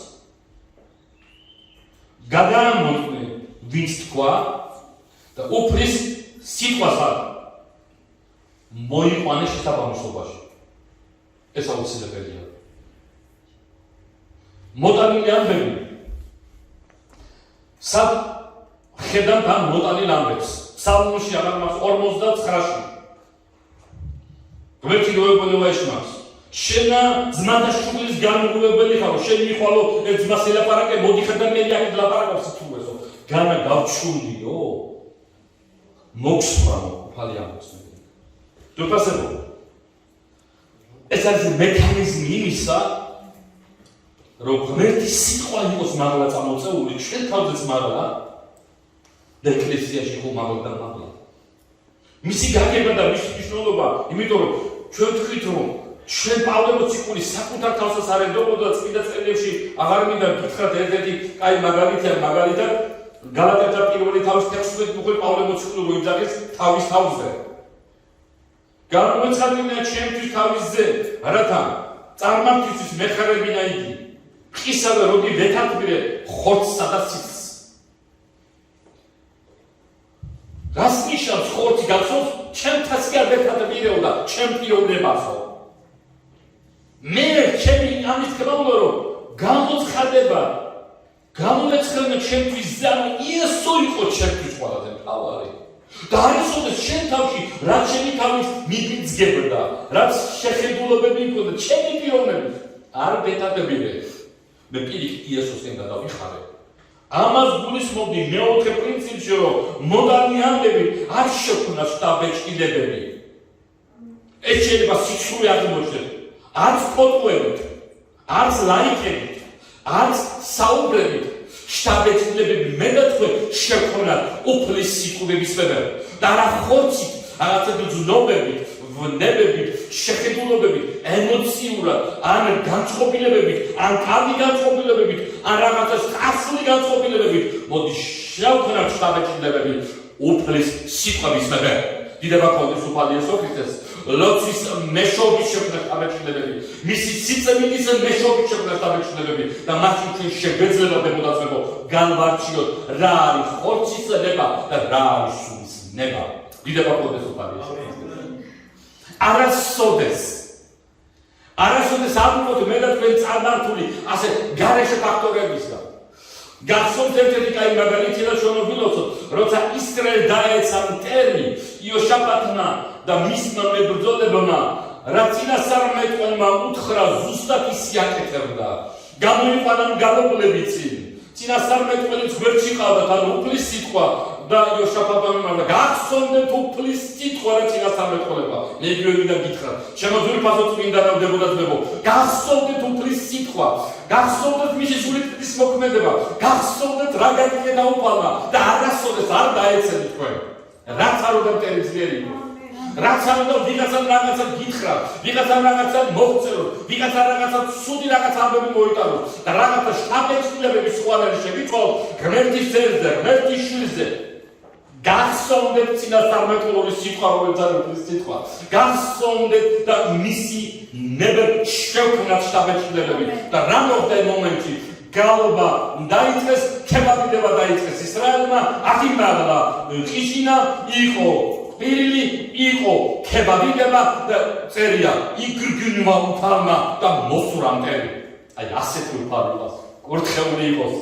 გადაამოწმე ვინც თქვა და უფლის სიტყვას მოიყვანე შესაბამისობაში. ეს აუცილებელია. მოდანილი ამბები სად ხედავთ ამ მოდანილ ამბებს? სალმონში აღარ 49-ში. ღმერთი როებონება ეშმაკს. შენა ძმათა შუბლის განმგებლელი ხარო, შენ მიხვალო ერთ ძმას ელაპარაკე, მოდი ხედა მე აქ ლაპარაკობს თუესო. განა გავჩულიო. მოქსვამო, უფალი ამბობს. დუპასებო. ეს არის მექანიზმი იმისა, რომ ღმერთის სიტყვა იყოს მაღლა წამოწეული, ჩვენ თავზეც მაღლა და ეკლესიაში ხო მაღლა და მაღლა. მისი გაგება და მისი მნიშვნელობა, იმიტომ რომ ჩვენ ვთქვით, რომ ჩვენ პავლე მოციქული საკუთარ თავსაც არ ედოყოდა წმინდა წერილებში, აღარ მინდა გითხრათ ერთ-ერთი კაი მაგალითია, მაგალითად გალატელთა პირველი თავის 16 უხვი პავლე მოციქული რო იძახეს თავის თავზე. გამოეცხადინა ჩემთვის თავისზე, რათა წარმართისთვის მეხარებინა იგი. ყისავე როდი ვეთათბირე ხორცსა და სიცს. რას ნიშნავს ხორცი გახსოვს? ჩემთაც კი არ ვეთათბირეო და ჩემ პიროვნებასო. მე ჩემი ამის გამო რომ გამოცხადება გამოეცხადნა ჩემთვის ზამი იესო იყო ჩემთვის ყველაზე მთავარი. და არისოდეს შენ თავში რაც ჩემი თავის მიბიძგებდა, რაც შეხედულებები მქონდა ჩემი პიროვნებით არ ვეთათბირე. მე პირიქით იესოსთან გადავიხარე. ამას გულისხმობდი მეოთხე პრინციპში, რომ მოდანი ამბები არ შექმნა შთაბეჭდილებები. ეს შეიძლება სიცრუე აღმოჩნდეს. არც ფოტოებით, არც ლაიქებით, არც საუბრებით, შთაბეჭდილებები მე და თქვენ შექმნათ უფლის სიტყვების მერე. და რა ხორცით, რაღაცები ძნობებით, ვნებებით, შეხედულობებით, ემოციურად, ან განწყობილებებით, ან თავი განწყობილებებით, ან რაღაცა სასწრაფო განწყობილებებით, მოდი შევქმნათ შთაბეჭდილებები უფლის სიტყვების მერე. დიდება გქონდეს უფალი იესო ქრისტეს, ლოცვის მეშვეობის შექმნა შთაბეჭდილებები, მისი სიწმინდის მეშვეობის შექმნა შთაბეჭდილებები და მაშინ ჩვენ შეგვეძლება დემონაცებო განვარჩიოთ რა არის ხორცისება და რა არის სულის ნება. დიდება გქონდეს უფალი იესო ქრისტეს. არასოდეს ამბობთ მე და თქვენ წარმართული ასე გარეშე ფაქტორებისგან. გახსოვთ ერთ-ერთი კაი მაგალითი და შევნობილოთ, როცა ისრაელ დაეცა მტერი იოშაფატმა და მისმა მებრძოლებმა, რა წინასწარმეტყველმა უთხრა ზუსტად ისე აკეთებდა. გამოიყვანა მგალობლები წინ. წინასწარმეტყველიც გვერდში ყავდა თან უფლის სიტყვა და იოშაფატმა მარტო გახსოვდეთ უფლის სიტყვა რა წინასწარმეტყველება. მე იგივე გითხრა. ჩემო ძვირფასო წმინდა დავდებოდათმებო. გახსოვდეთ უფლის სიტყვა. გახსოვდეთ მისი სულიწმის მოქმედება. გახსოვდეთ რა გაკეთდა უფალმა და არასოდეს არ დაეცემით თქვენ. რაც არ უნდა მტერი ძლიერი იყო. რაც არ უნდა ვიღაცამ რაღაცა გითხრა, ვიღაცამ რაღაცა მოგწეროთ, ვიღაცა რაღაცა ცუდი რაღაცა ამბები მოიტანოთ და რაღაცა შთაბეჭდილებები სხვანაირი შევიწოთ ღმერთის ძერზე, ღმერთის შვილზე. გახსოვდეთ წინასწარმეტყველური სიტყვა, რომელიც არის უფლის სიტყვა. გახსოვდეთ და მისი ნებერ შევქმნათ შთაბეჭდილებები და რა მოხდა იმ მომენტში? გალობა დაიწყეს, ქებაბიდება დაიწყეს ისრაელმა, ათიმბალა, ყიშინა იყო, პირილი იყო, ქებაბიდება და წერია, იგრგინვა უფალმა და მოსურა მტერი. აი ასეთი უფალი იყო, კურთხეული იყოს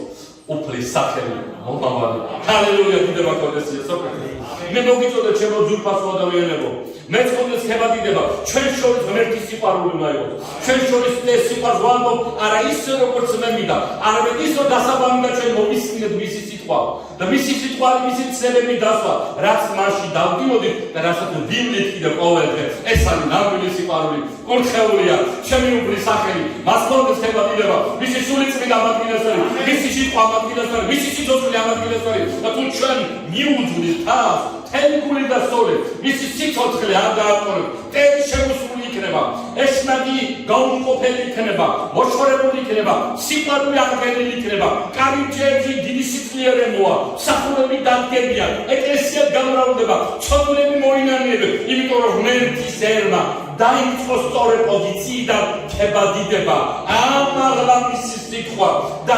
უფლის სახელი მომავალი. ჰალელუია, დიდება გქონდეს იესო ქრისტე. მე მოგიწოდე ჩემო ძვირფასო ადამიანებო, მეც გქონდეს ქებაბიდება, ჩვენ შორის ღმერთის სიყვარული უნდა იყოს. ჩვენ შორის ეს სიყვარული ვამბობ, არა ისე როგორც მე მინდა, არამედ ის რომ დასაბამი და ჩვენ მომისმინეთ მისი სიტყვა და მისი სიტყვა მისი ცნებები დასვა, რაც მასში დავდიოდით და რასაც ვიმლით კიდევ ყოველდღე. ეს არის ნამდვილი სიყვარული. კურთხეულია ჩემი უფლის სახელი, მას გქონდეს ქებაბიდება, მისი სულიწმიდა ამადგინესარი, მისი სიტყვა ამადგინესარი, მისი სიცოცხლე ამადგინესარი და თუ ჩვენ მიუძღვნით თავს თენგული და სწორედ მისი სიცოცხლე არ დააყენოთ, მტერი შემოსული იქნება, ეშმაკი გაუმყოფელი იქნება, მოშორებული იქნება, სიყვარული აღგენილი იქნება, კარიბჭეებში დიდი სიძლიერე მოა, მსახურები დადგენია, ეკლესია გამრავლდება, ცოდნები მოინანიებენ, იმიტომ რომ ღმერთის ერმა დაიწყო სწორი პოზიციიდან ქებადიდება. ამაღლა მისი სიტყვა და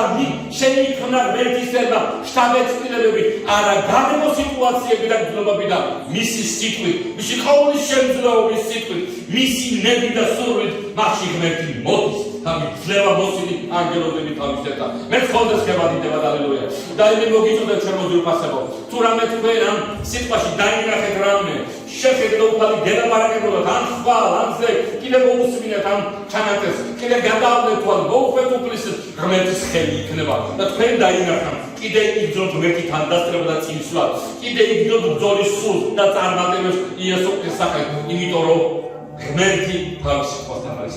შეიქმნა ღმერთის ერმა შთაბეჭდილებები, არა გარემო სიტუაციები და გრძნობები და მისი სიტყვით, მისი ყოვლის შემძლეობის სიტყვით, მისი ნები და სურვილით მასში ღმერთი მოდის და მძლევა მოსილი ანგელოზები თავის ერთად. მე გქონდეს ქებადიდება და ჰალელუია. და მე მოგიწოდეთ ჩემო ძვირფასებო, თუ რამე თქვენ ამ სიტყვაში დაინახეთ რამე, შეხედეთ უფალი გელაპარაკებოდათ ან ხვალ, ან ზე, კიდევ მოусმინეთ ამ ჩანაწერს, კიდევ გადავლეთ თვალ, მოუხვეთ უფლის ღმერთის ხელი იქნება და თქვენ დაინახავთ, კიდე იგრძნობთ ღმერთი თანდასწრება და წინსვლა, კიდე იგრძნობთ ბრძოლის სულს და წარმატებებს იესო ქრისტეს სახელით, იმიტომ რომ ღმერთი თავის სიტყვასთან არის.